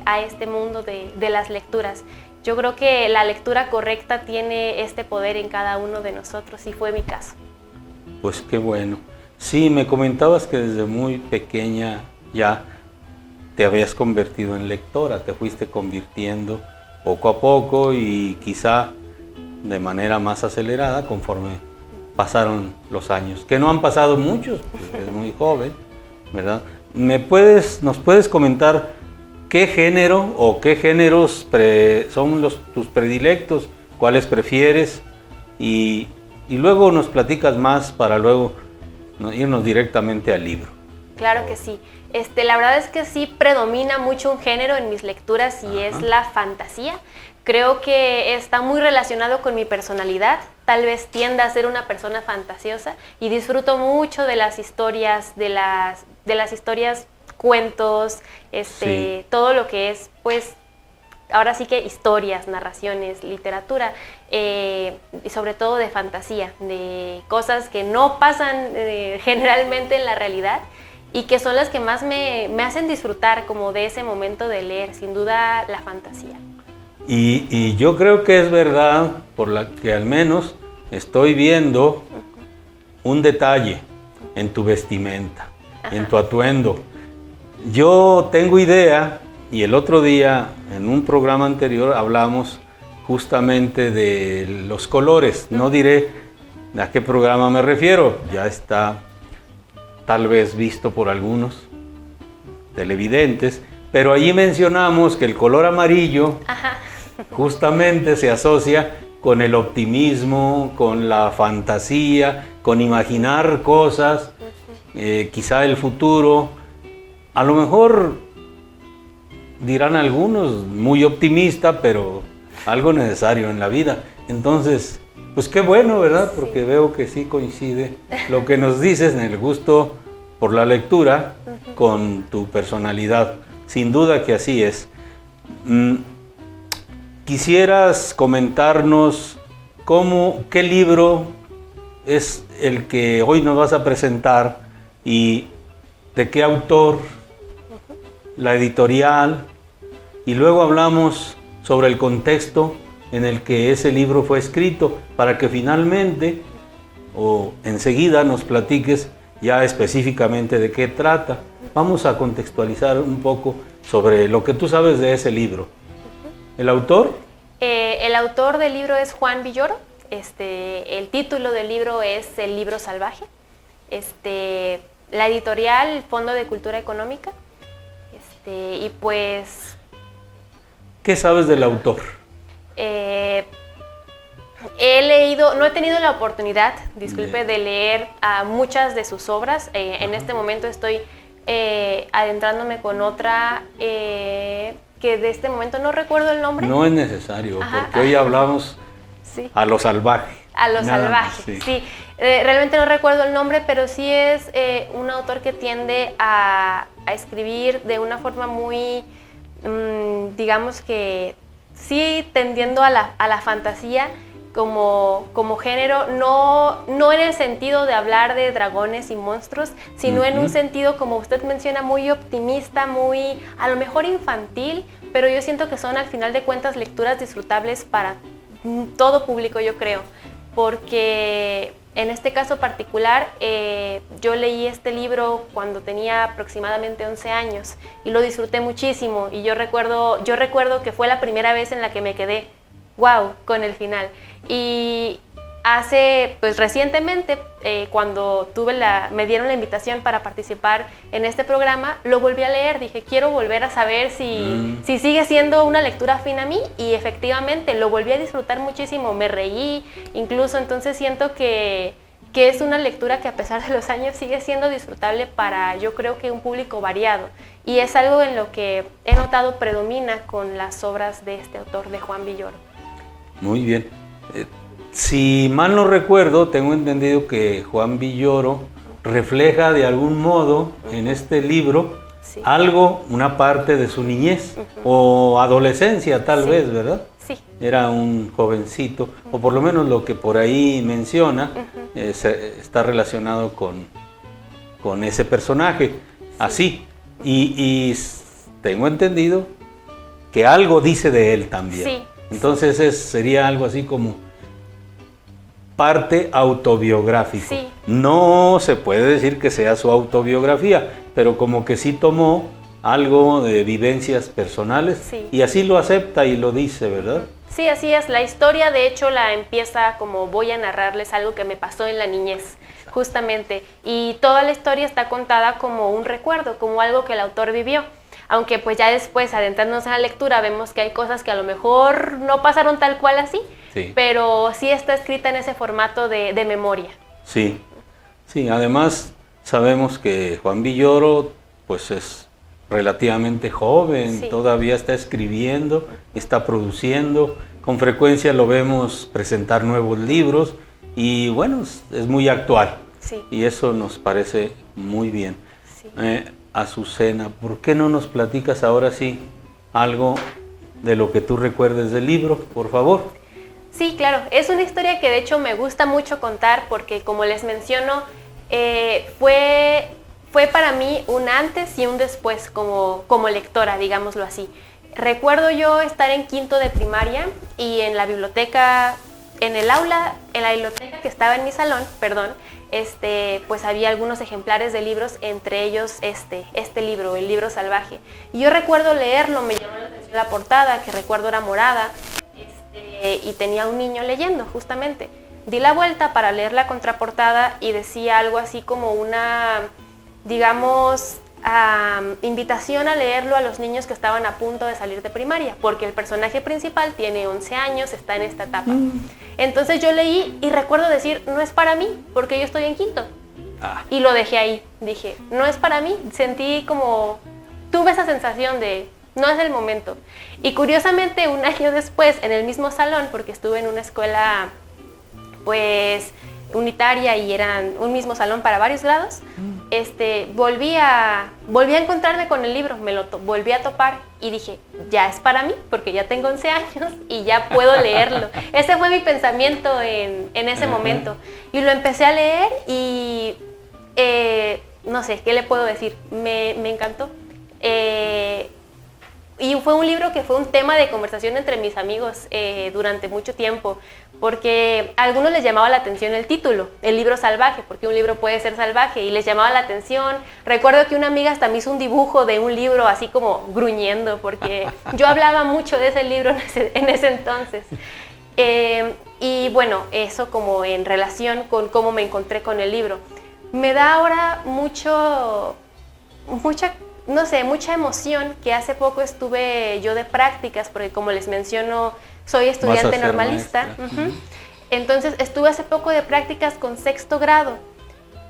a este mundo de las lecturas. Yo creo que la lectura correcta tiene este poder en cada uno de nosotros y fue mi caso. Pues qué bueno. Sí, me comentabas que desde muy pequeña ya te habías convertido en lectora, te fuiste convirtiendo poco a poco y quizá de manera más acelerada conforme pasaron los años, que no han pasado muchos, pues es muy joven, ¿verdad? ¿Nos puedes comentar qué género o qué géneros son tus predilectos, cuáles prefieres? Y luego nos platicas más para luego irnos directamente al libro. Claro que sí. La verdad es que sí predomina mucho un género en mis lecturas y es la fantasía. Creo que está muy relacionado con mi personalidad. Tal vez tienda a ser una persona fantasiosa y disfruto mucho de las historias, de las historias, cuentos, sí, todo lo que es, pues, ahora sí que historias, narraciones, literatura, y sobre todo de fantasía, de cosas que no pasan generalmente en la realidad y que son las que más me hacen disfrutar como de ese momento de leer, sin duda la fantasía. Y yo creo que es verdad, por la que al menos estoy viendo un detalle en tu vestimenta, en tu atuendo. Yo tengo idea, y el otro día en un programa anterior hablamos justamente de los colores. No diré a qué programa me refiero, ya está tal vez visto por algunos televidentes, pero allí mencionamos que el color amarillo justamente se asocia con el optimismo, con la fantasía, con imaginar cosas, quizá el futuro. A lo mejor dirán algunos, muy optimista, pero algo necesario en la vida. Entonces, pues qué bueno, ¿verdad? Porque veo que sí coincide lo que nos dices en el gusto por la lectura con tu personalidad. Sin duda que así es. ¿Quisieras comentarnos qué libro es el que hoy nos vas a presentar y de qué autor, la editorial, y luego hablamos sobre el contexto en el que ese libro fue escrito, para que finalmente o enseguida nos platiques ya específicamente de qué trata? Vamos a contextualizar un poco sobre lo que tú sabes de ese libro. ¿El autor? El autor del libro es Juan Villoro. El título del libro es El Libro Salvaje. La editorial, Fondo de Cultura Económica. Y pues... ¿Qué sabes del autor? He leído, no he tenido la oportunidad, disculpe, de leer a muchas de sus obras. En este momento estoy adentrándome con otra que de este momento no recuerdo el nombre. No es necesario, porque hoy hablamos a lo salvaje. A lo salvaje, sí. Realmente no recuerdo el nombre, pero sí es un autor que tiende a escribir de una forma muy, digamos que sí tendiendo a la fantasía como género, no en el sentido de hablar de dragones y monstruos, sino en un sentido, como usted menciona, muy optimista, muy a lo mejor infantil, pero yo siento que son al final de cuentas lecturas disfrutables para todo público, yo creo, porque en este caso particular yo leí este libro cuando tenía aproximadamente 11 años y lo disfruté muchísimo, y yo recuerdo que fue la primera vez en la que me quedé wow con el final. Y pues recientemente, cuando me dieron la invitación para participar en este programa, lo volví a leer. Dije, quiero volver a saber si sigue siendo una lectura afín a mí, y efectivamente lo volví a disfrutar muchísimo, me reí incluso. Entonces siento que es una lectura que a pesar de los años sigue siendo disfrutable para, yo creo que un público variado, y es algo en lo que he notado predomina con las obras de este autor, de Juan Villoro. Muy bien. Si mal no recuerdo, tengo entendido que Juan Villoro refleja de algún modo en este libro Sí. algo, una parte de su niñez o adolescencia tal Sí. vez, ¿verdad? Sí. Era un jovencito, o por lo menos lo que por ahí menciona está relacionado con ese personaje, así. Y tengo entendido que algo dice de él también. Sí. Entonces sería algo así como parte autobiográfico. Sí. No se puede decir que sea su autobiografía, pero como que sí tomó algo de vivencias personales Sí. y así lo acepta y lo dice, ¿verdad? Sí, así es. La historia, de hecho, la empieza como voy a narrarles algo que me pasó en la niñez, justamente. Y toda la historia está contada como un recuerdo, como algo que el autor vivió. Aunque pues ya después, adentrándonos en la lectura, vemos que hay cosas que a lo mejor no pasaron tal cual así, Sí. pero sí está escrita en ese formato de memoria. Sí, sí, además sabemos que Juan Villoro pues es relativamente joven, Sí. todavía está escribiendo, está produciendo, con frecuencia lo vemos presentar nuevos libros y bueno, es muy actual Sí. y eso nos parece muy bien. Sí. Azucena, ¿por qué no nos platicas ahora sí algo de lo que tú recuerdes del libro, por favor? Sí, claro. Es una historia que de hecho me gusta mucho contar porque, como les menciono, fue para mí un antes y un después como lectora, digámoslo así. Recuerdo yo estar en quinto de primaria y en la biblioteca, en la biblioteca que estaba en mi salón, perdón, pues había algunos ejemplares de libros, entre ellos este libro, El libro salvaje. Y yo recuerdo leerlo, me llamó la atención la portada, que recuerdo era morada, y tenía un niño leyendo, justamente. Di la vuelta para leer la contraportada y decía algo así como una, digamos, invitación a leerlo a los niños que estaban a punto de salir de primaria, porque el personaje principal tiene 11 años, está en esta etapa. Entonces yo leí y recuerdo decir, no es para mí, porque yo estoy en quinto. Y lo dejé ahí, dije, no es para mí, sentí como, tuve esa sensación de, no es el momento. Y curiosamente, un año después, en el mismo salón, porque estuve en una escuela, pues, unitaria y eran un mismo salón para varios grados, volví a encontrarme con el libro, me lo volví a topar y dije, ya es para mí, porque ya tengo 11 años y ya puedo leerlo. Ese fue mi pensamiento en ese momento. Y lo empecé a leer y no sé, ¿qué le puedo decir? Me encantó. Y fue un libro que fue un tema de conversación entre mis amigos durante mucho tiempo, porque a algunos les llamaba la atención el título, El libro salvaje, porque un libro puede ser salvaje, y les llamaba la atención. Recuerdo que una amiga hasta me hizo un dibujo de un libro así como gruñendo, porque yo hablaba mucho de ese libro en ese entonces. Y bueno, eso como en relación con cómo me encontré con el libro. Me da ahora mucha emoción que hace poco estuve yo de prácticas, porque como les menciono, soy estudiante normalista. Entonces estuve hace poco de prácticas con sexto grado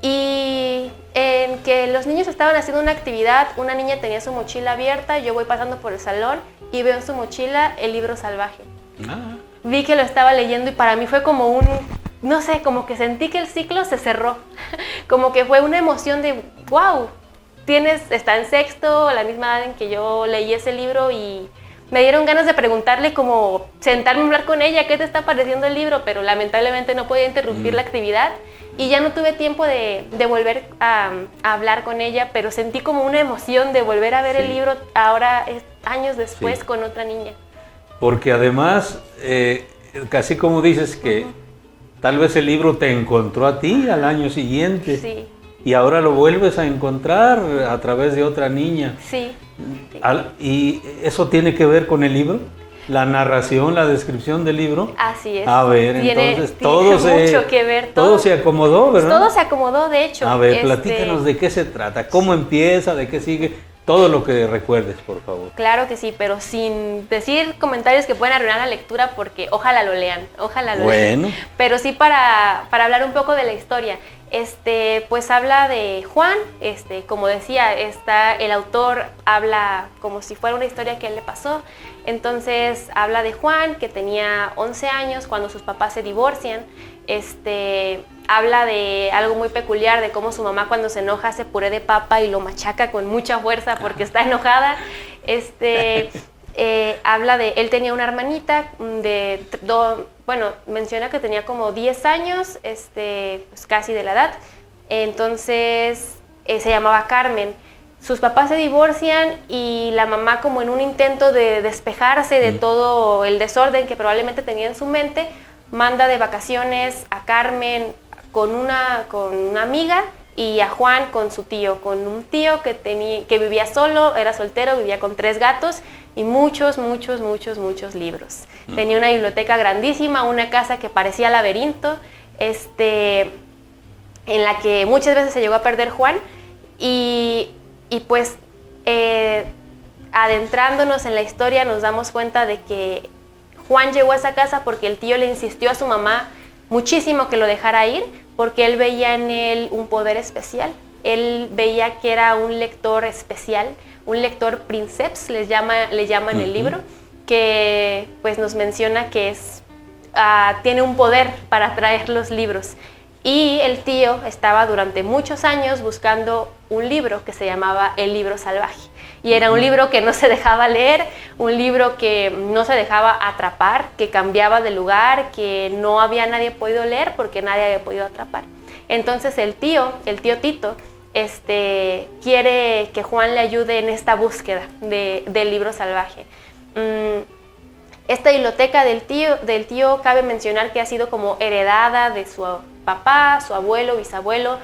y en que los niños estaban haciendo una actividad, una niña tenía su mochila abierta, yo voy pasando por el salón y veo en su mochila El libro salvaje. Vi que lo estaba leyendo y para mí fue como no sé, como que sentí que el ciclo se cerró, como que fue una emoción de wow. Está en sexto, la misma edad en que yo leí ese libro y me dieron ganas de preguntarle, como sentarme a hablar con ella, ¿qué te está pareciendo el libro? Pero lamentablemente no podía interrumpir la actividad y ya no tuve tiempo de volver a hablar con ella, pero sentí como una emoción de volver a ver el libro ahora, años después, con otra niña. Porque además, casi como dices que tal vez el libro te encontró a ti al año siguiente. Sí. Y ahora lo vuelves a encontrar a través de otra niña. Sí. ¿Y eso tiene que ver con el libro? ¿La narración, la descripción del libro? Así es. A ver, entonces todo se acomodó, ¿verdad? Todo se acomodó, de hecho. A ver, platícanos de qué se trata, cómo empieza, de qué sigue, todo lo que recuerdes, por favor. Claro que sí, pero sin decir comentarios que puedan arruinar la lectura, porque ojalá lo lean, ojalá lo lean. Pero sí para hablar un poco de la historia. pues habla de Juan, como decía, el autor habla como si fuera una historia que a él le pasó. Entonces habla de Juan, que tenía 11 años cuando sus papás se divorcian. Habla de algo muy peculiar, de cómo su mamá cuando se enoja hace puré de papa y lo machaca con mucha fuerza porque está enojada. Habla de, él tenía una hermanita menciona que tenía como 10 años, pues casi de la edad. Entonces se llamaba Carmen. Sus papás se divorcian y la mamá, como en un intento de despejarse de todo el desorden que probablemente tenía en su mente, manda de vacaciones a Carmen con una amiga y a Juan con su tío, con un tío que vivía solo, era soltero, vivía con 3 gatos y muchos libros. Tenía una biblioteca grandísima, una casa que parecía laberinto, en la que muchas veces se llegó a perder Juan y pues adentrándonos en la historia nos damos cuenta de que Juan llegó a esa casa porque el tío le insistió a su mamá muchísimo que lo dejara ir, porque él veía en él un poder especial. Él veía que era un lector especial, un lector princeps, le llaman en el libro, que pues nos menciona que tiene un poder para traer los libros. Y el tío estaba durante muchos años buscando un libro que se llamaba El Libro Salvaje. Y era un libro que no se dejaba leer, un libro que no se dejaba atrapar, que cambiaba de lugar, que no había nadie podido leer porque nadie había podido atrapar. Entonces el tío Tito, quiere que Juan le ayude en esta búsqueda del libro salvaje. Esta biblioteca del tío cabe mencionar que ha sido como heredada de su papá, su abuelo, bisabuelo,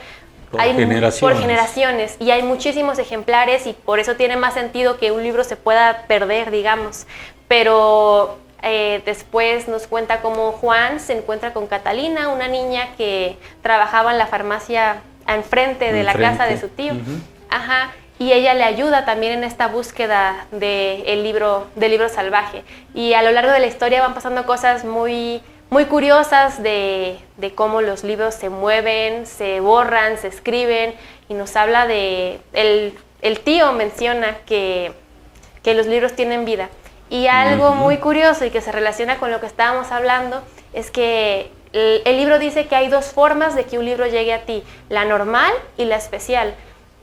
por generaciones, y hay muchísimos ejemplares y por eso tiene más sentido que un libro se pueda perder, digamos. Pero después nos cuenta cómo Juan se encuentra con Catalina, una niña que trabajaba en la farmacia enfrente de la casa de su tío. Y ella le ayuda también en esta búsqueda del libro salvaje. Y a lo largo de la historia van pasando cosas muy curiosas de cómo los libros se mueven, se borran, se escriben, y nos habla de... El tío menciona que los libros tienen vida. Y algo muy curioso y que se relaciona con lo que estábamos hablando es que el libro dice que hay 2 formas de que un libro llegue a ti, la normal y la especial.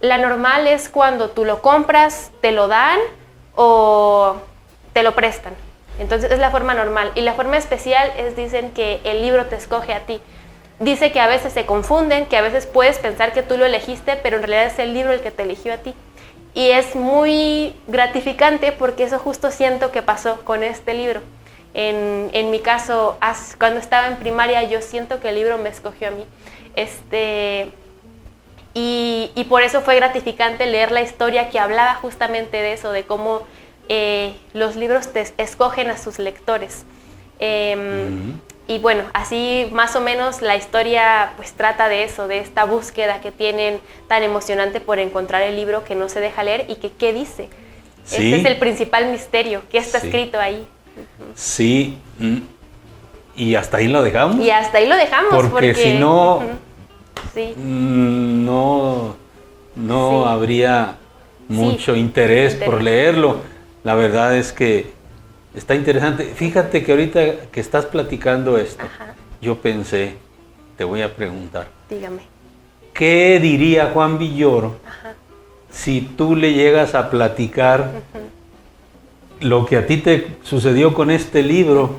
La normal es cuando tú lo compras, te lo dan o te lo prestan. Entonces es la forma normal. Y la forma especial dicen que el libro te escoge a ti. Dice que a veces se confunden, que a veces puedes pensar que tú lo elegiste, pero en realidad es el libro el que te eligió a ti. Y es muy gratificante porque eso justo siento que pasó con este libro. En mi caso, cuando estaba en primaria, yo siento que el libro me escogió a mí. Y por eso fue gratificante leer la historia que hablaba justamente de eso, de cómo los libros te escogen a sus lectores. Y bueno, así más o menos la historia pues trata de eso, de esta búsqueda que tienen tan emocionante por encontrar el libro que no se deja leer y que qué dice. Sí. Este es el principal misterio, qué está escrito ahí. Sí, y hasta ahí lo dejamos. Y hasta ahí lo dejamos porque si no, sí. no habría mucho interés por leerlo. La verdad es que está interesante. Fíjate que ahorita que estás platicando esto, yo pensé, te voy a preguntar. Dígame. ¿Qué diría Juan Villoro si tú le llegas a platicar lo que a ti te sucedió con este libro?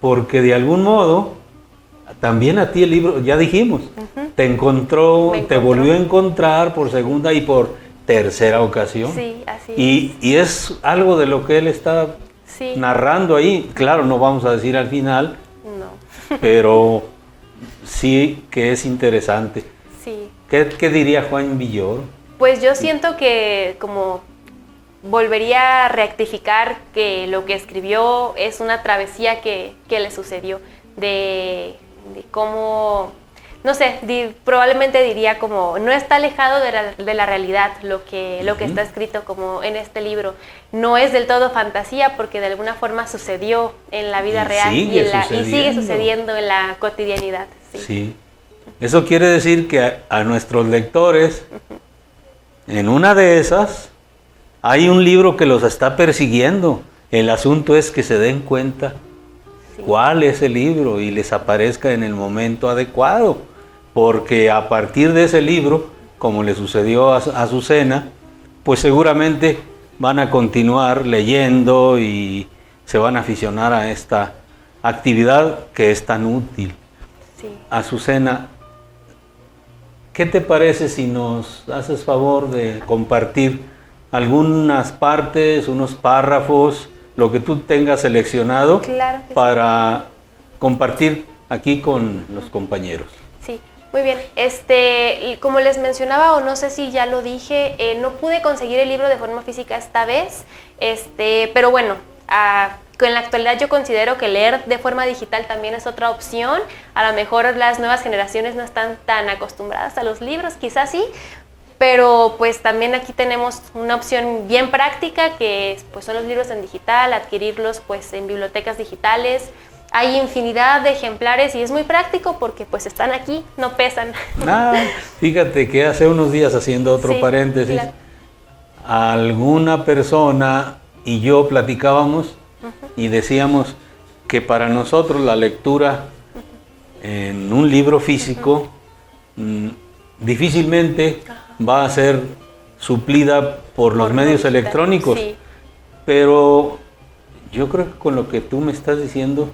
Porque de algún modo, también a ti el libro, ya dijimos, te encontró, te volvió a encontrar por segunda y por tercera ocasión. Sí, así y es algo de lo que él está narrando ahí. Claro, no vamos a decir al final, pero sí que es interesante. Sí. ¿Qué diría Juan Villoro? Pues yo siento que como volvería a rectificar que lo que escribió es una travesía que le sucedió, de cómo... No sé, probablemente diría como, no está alejado de la realidad lo que está escrito como en este libro. No es del todo fantasía porque de alguna forma sucedió en la vida real y sigue sucediendo en la cotidianidad. Sí. Eso quiere decir que a nuestros lectores, en una de esas, hay un libro que los está persiguiendo. El asunto es que se den cuenta cuál es el libro y les aparezca en el momento adecuado. Porque a partir de ese libro, como le sucedió a Azucena, pues seguramente van a continuar leyendo y se van a aficionar a esta actividad que es tan útil. Sí. Azucena, ¿qué te parece si nos haces favor de compartir algunas partes, unos párrafos, lo que tú tengas seleccionado, claro que para compartir aquí con los compañeros? Sí, muy bien. Como les mencionaba, o no sé si ya lo dije, no pude conseguir el libro de forma física esta vez, pero bueno, en la actualidad yo considero que leer de forma digital también es otra opción. A lo mejor las nuevas generaciones no están tan acostumbradas a los libros, quizás sí, pero pues también aquí tenemos una opción bien práctica que pues son los libros en digital, adquirirlos pues en bibliotecas digitales. Hay infinidad de ejemplares y es muy práctico porque pues están aquí, no pesan. Fíjate que hace unos días, haciendo otro paréntesis, claro, alguna persona y yo platicábamos y decíamos que para nosotros la lectura en un libro físico difícilmente va a ser suplida por los medios electrónicos, sí, pero yo creo que con lo que tú me estás diciendo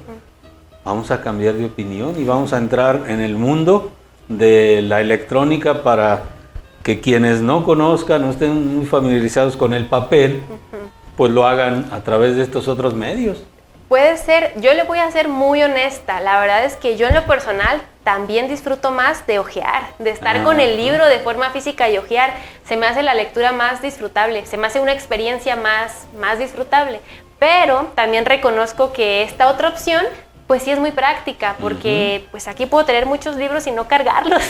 vamos a cambiar de opinión y vamos a entrar en el mundo de la electrónica para que quienes no conozcan, no estén muy familiarizados con el papel, pues lo hagan a través de estos otros medios. Puede ser, yo le voy a ser muy honesta, la verdad es que yo en lo personal también disfruto más de hojear, de estar con el libro de forma física y hojear. Se me hace la lectura más disfrutable, se me hace una experiencia más disfrutable, pero también reconozco que esta otra opción pues sí es muy práctica, porque pues aquí puedo tener muchos libros y no cargarlos.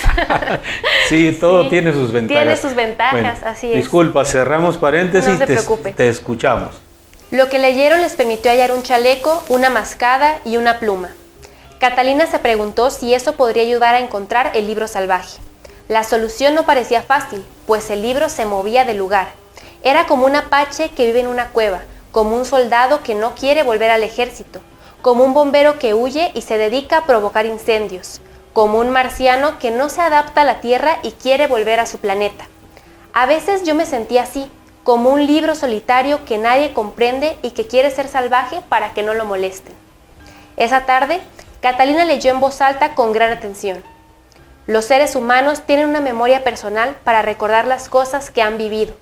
Sí, todo tiene sus ventajas. Tiene sus ventajas, bueno, así es. Disculpa, cerramos paréntesis, no se preocupe. Te escuchamos. Lo que leyeron les permitió hallar un chaleco, una mascada y una pluma. Catalina se preguntó si eso podría ayudar a encontrar el libro salvaje. La solución no parecía fácil, pues el libro se movía del lugar. Era como un apache que vive en una cueva, como un soldado que no quiere volver al ejército, como un bombero que huye y se dedica a provocar incendios, como un marciano que no se adapta a la Tierra y quiere volver a su planeta. A veces yo me sentía así, como un libro solitario que nadie comprende y que quiere ser salvaje para que no lo molesten. Esa tarde, Catalina leyó en voz alta con gran atención. Los seres humanos tienen una memoria personal para recordar las cosas que han vivido.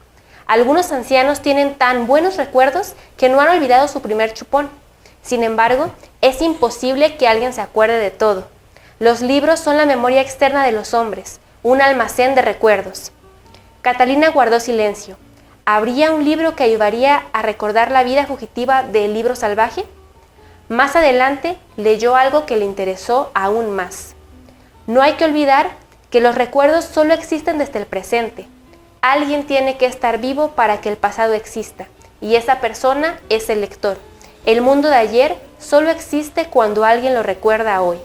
Algunos ancianos tienen tan buenos recuerdos que no han olvidado su primer chupón. Sin embargo, es imposible que alguien se acuerde de todo. Los libros son la memoria externa de los hombres, un almacén de recuerdos. Catalina guardó silencio. ¿Habría un libro que ayudaría a recordar la vida fugitiva del libro salvaje? Más adelante, leyó algo que le interesó aún más. No hay que olvidar que los recuerdos solo existen desde el presente. Alguien tiene que estar vivo para que el pasado exista, y esa persona es el lector. El mundo de ayer solo existe cuando alguien lo recuerda hoy.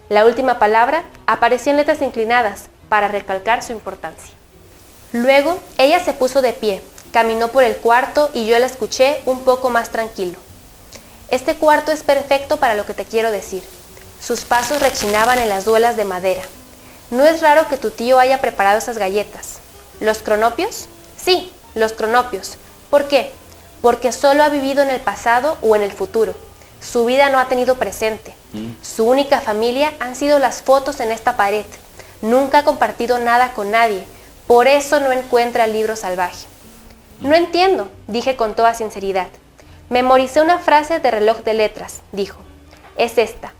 La última palabra apareció en letras inclinadas para recalcar su importancia. Luego, ella se puso de pie, caminó por el cuarto y yo la escuché un poco más tranquilo. Este cuarto es perfecto para lo que te quiero decir. Sus pasos rechinaban en las duelas de madera. No es raro que tu tío haya preparado esas galletas. ¿Los cronopios? Sí, los cronopios. ¿Por qué? Porque solo ha vivido en el pasado o en el futuro. Su vida no ha tenido presente. Su única familia han sido las fotos en esta pared. Nunca ha compartido nada con nadie. Por eso no encuentra el libro salvaje. No entiendo, dije con toda sinceridad. Memoricé una frase de reloj de letras, dijo. Es esta.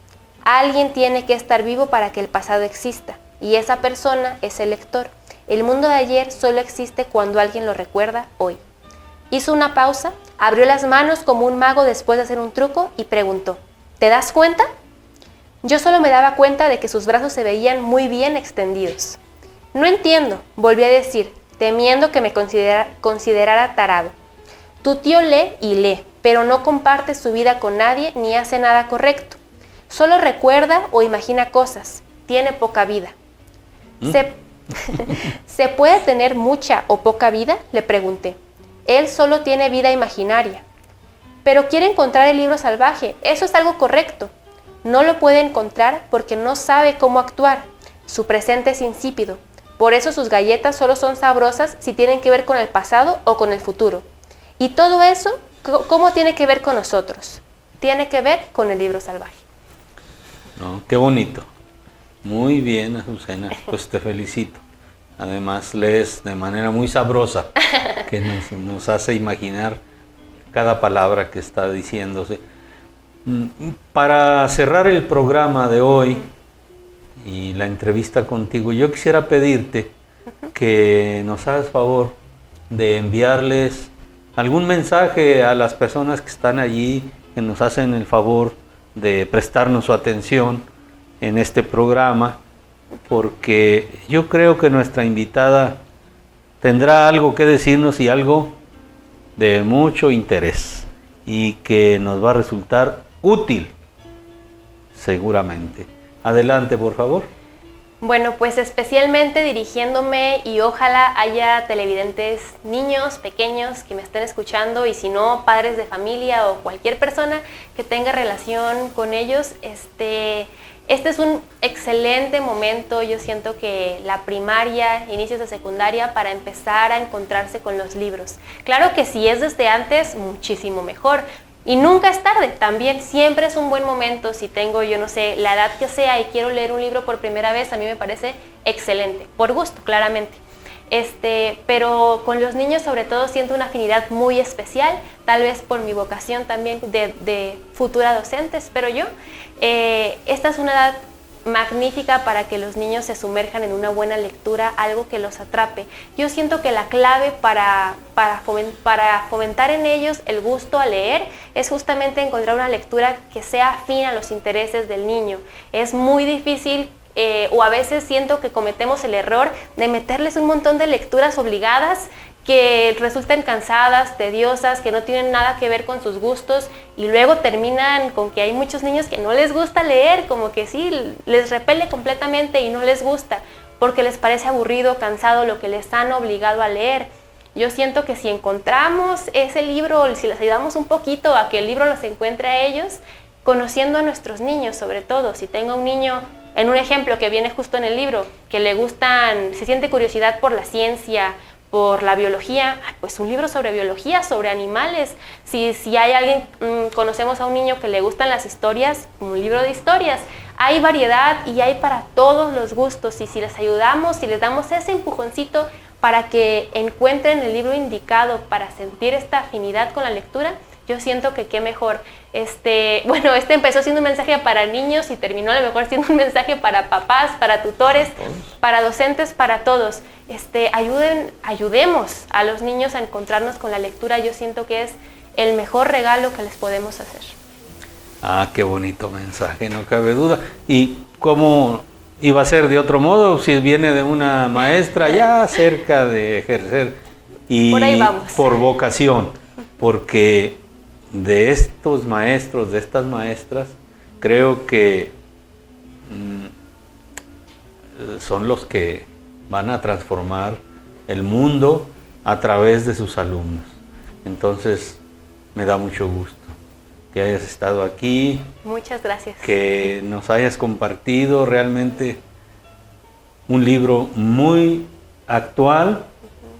Alguien tiene que estar vivo para que el pasado exista. Y esa persona es el lector. El mundo de ayer solo existe cuando alguien lo recuerda hoy. Hizo una pausa, abrió las manos como un mago después de hacer un truco y preguntó, ¿te das cuenta? Yo solo me daba cuenta de que sus brazos se veían muy bien extendidos. No entiendo, volví a decir, temiendo que me considerara tarado. Tu tío lee y lee, pero no comparte su vida con nadie ni hace nada correcto. Solo recuerda o imagina cosas, tiene poca vida. ¿Se puede tener mucha o poca vida?, le pregunté. Él solo tiene vida imaginaria. Pero quiere encontrar el libro salvaje. Eso es algo correcto. No lo puede encontrar porque no sabe cómo actuar. Su presente es insípido. Por eso sus galletas solo son sabrosas si tienen que ver con el pasado o con el futuro. Y todo eso, ¿cómo tiene que ver con nosotros? Tiene que ver con el libro salvaje. No, qué bonito. Muy bien, Azucena. Pues te felicito. Además lees de manera muy sabrosa, que nos hace imaginar cada palabra que está diciéndose. Para cerrar el programa de hoy y la entrevista contigo, yo quisiera pedirte que nos hagas favor de enviarles algún mensaje a las personas que están allí, que nos hacen el favor de prestarnos su atención en este programa, porque yo creo que nuestra invitada tendrá algo que decirnos y algo de mucho interés y que nos va a resultar útil, seguramente. Adelante, por favor. Bueno, pues especialmente dirigiéndome, y ojalá haya televidentes niños pequeños que me estén escuchando, y si no, padres de familia o cualquier persona que tenga relación con ellos. Este es un excelente momento. Yo siento que la primaria, inicios de secundaria, para empezar a encontrarse con los libros. Claro que si es desde antes, muchísimo mejor. Y nunca es tarde, también siempre es un buen momento. Si tengo, yo no sé, la edad que sea y quiero leer un libro por primera vez, a mí me parece excelente, por gusto, claramente. Pero con los niños sobre todo siento una afinidad muy especial, tal vez por mi vocación también de futura docente, espero yo. Esta es una edad magnífica para que los niños se sumerjan en una buena lectura, algo que los atrape. Yo siento que la clave para fomentar en ellos el gusto a leer es justamente encontrar una lectura que sea afín a los intereses del niño. Es muy difícil, o a veces siento que cometemos el error de meterles un montón de lecturas obligadas que resultan cansadas, tediosas, que no tienen nada que ver con sus gustos, y luego terminan con que hay muchos niños que no les gusta leer, como que sí, les repele completamente y no les gusta, porque les parece aburrido, cansado lo que les han obligado a leer. Yo siento que si encontramos ese libro, si les ayudamos un poquito a que el libro los encuentre a ellos, conociendo a nuestros niños sobre todo. Si tengo un niño, en un ejemplo que viene justo en el libro, que le gustan, se siente curiosidad por la ciencia, por la biología, pues un libro sobre biología, sobre animales. Si hay alguien, conocemos a un niño que le gustan las historias, un libro de historias. Hay variedad y hay para todos los gustos, y si les ayudamos, si les damos ese empujoncito para que encuentren el libro indicado para sentir esta afinidad con la lectura, yo siento que qué mejor. Bueno, empezó siendo un mensaje para niños y terminó a lo mejor siendo un mensaje para papás, para tutores, para docentes, para todos. Ayudemos a los niños a encontrarnos con la lectura. Yo siento que es el mejor regalo que les podemos hacer. Ah, qué bonito mensaje, no cabe duda. ¿Y cómo iba a ser de otro modo si viene de una maestra ya cerca de ejercer y por ahí vamos, por vocación? Porque de estos maestros, de estas maestras, creo que son los que van a transformar el mundo a través de sus alumnos. Entonces, me da mucho gusto que hayas estado aquí. Muchas gracias. Que nos hayas compartido realmente un libro muy actual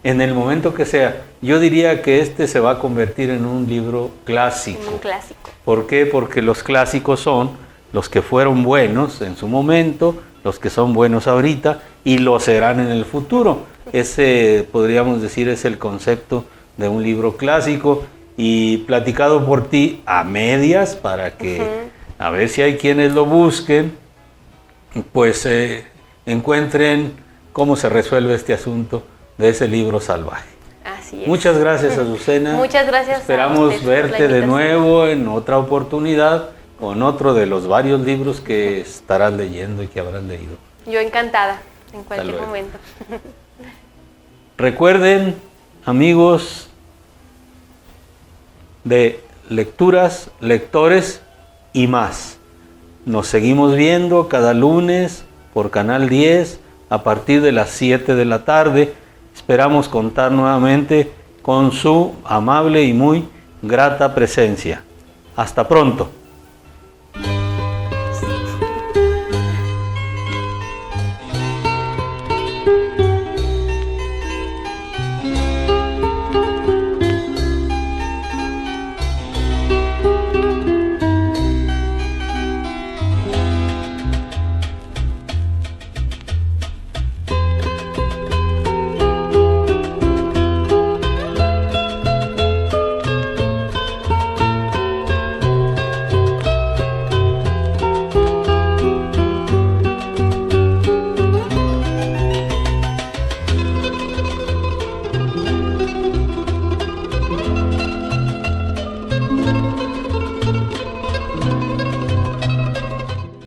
en el momento que sea. Yo diría que se va a convertir en un libro clásico. Un clásico. ¿Por qué? Porque los clásicos son los que fueron buenos en su momento, los que son buenos ahorita y lo serán en el futuro. Ese, podríamos decir, es el concepto de un libro clásico, y platicado por ti a medias para que a ver si hay quienes lo busquen, pues encuentren cómo se resuelve este asunto de ese libro salvaje. Así es. Muchas gracias, Azucena. Muchas gracias. Esperamos verte de nuevo en otra oportunidad con otro de los varios libros que estarás leyendo y que habrás leído. Yo encantada, en cualquier momento. Recuerden, amigos de Lecturas, Lectores y más. Nos seguimos viendo cada lunes por Canal 10 a partir de las 7 de la tarde. Esperamos contar nuevamente con su amable y muy grata presencia. Hasta pronto.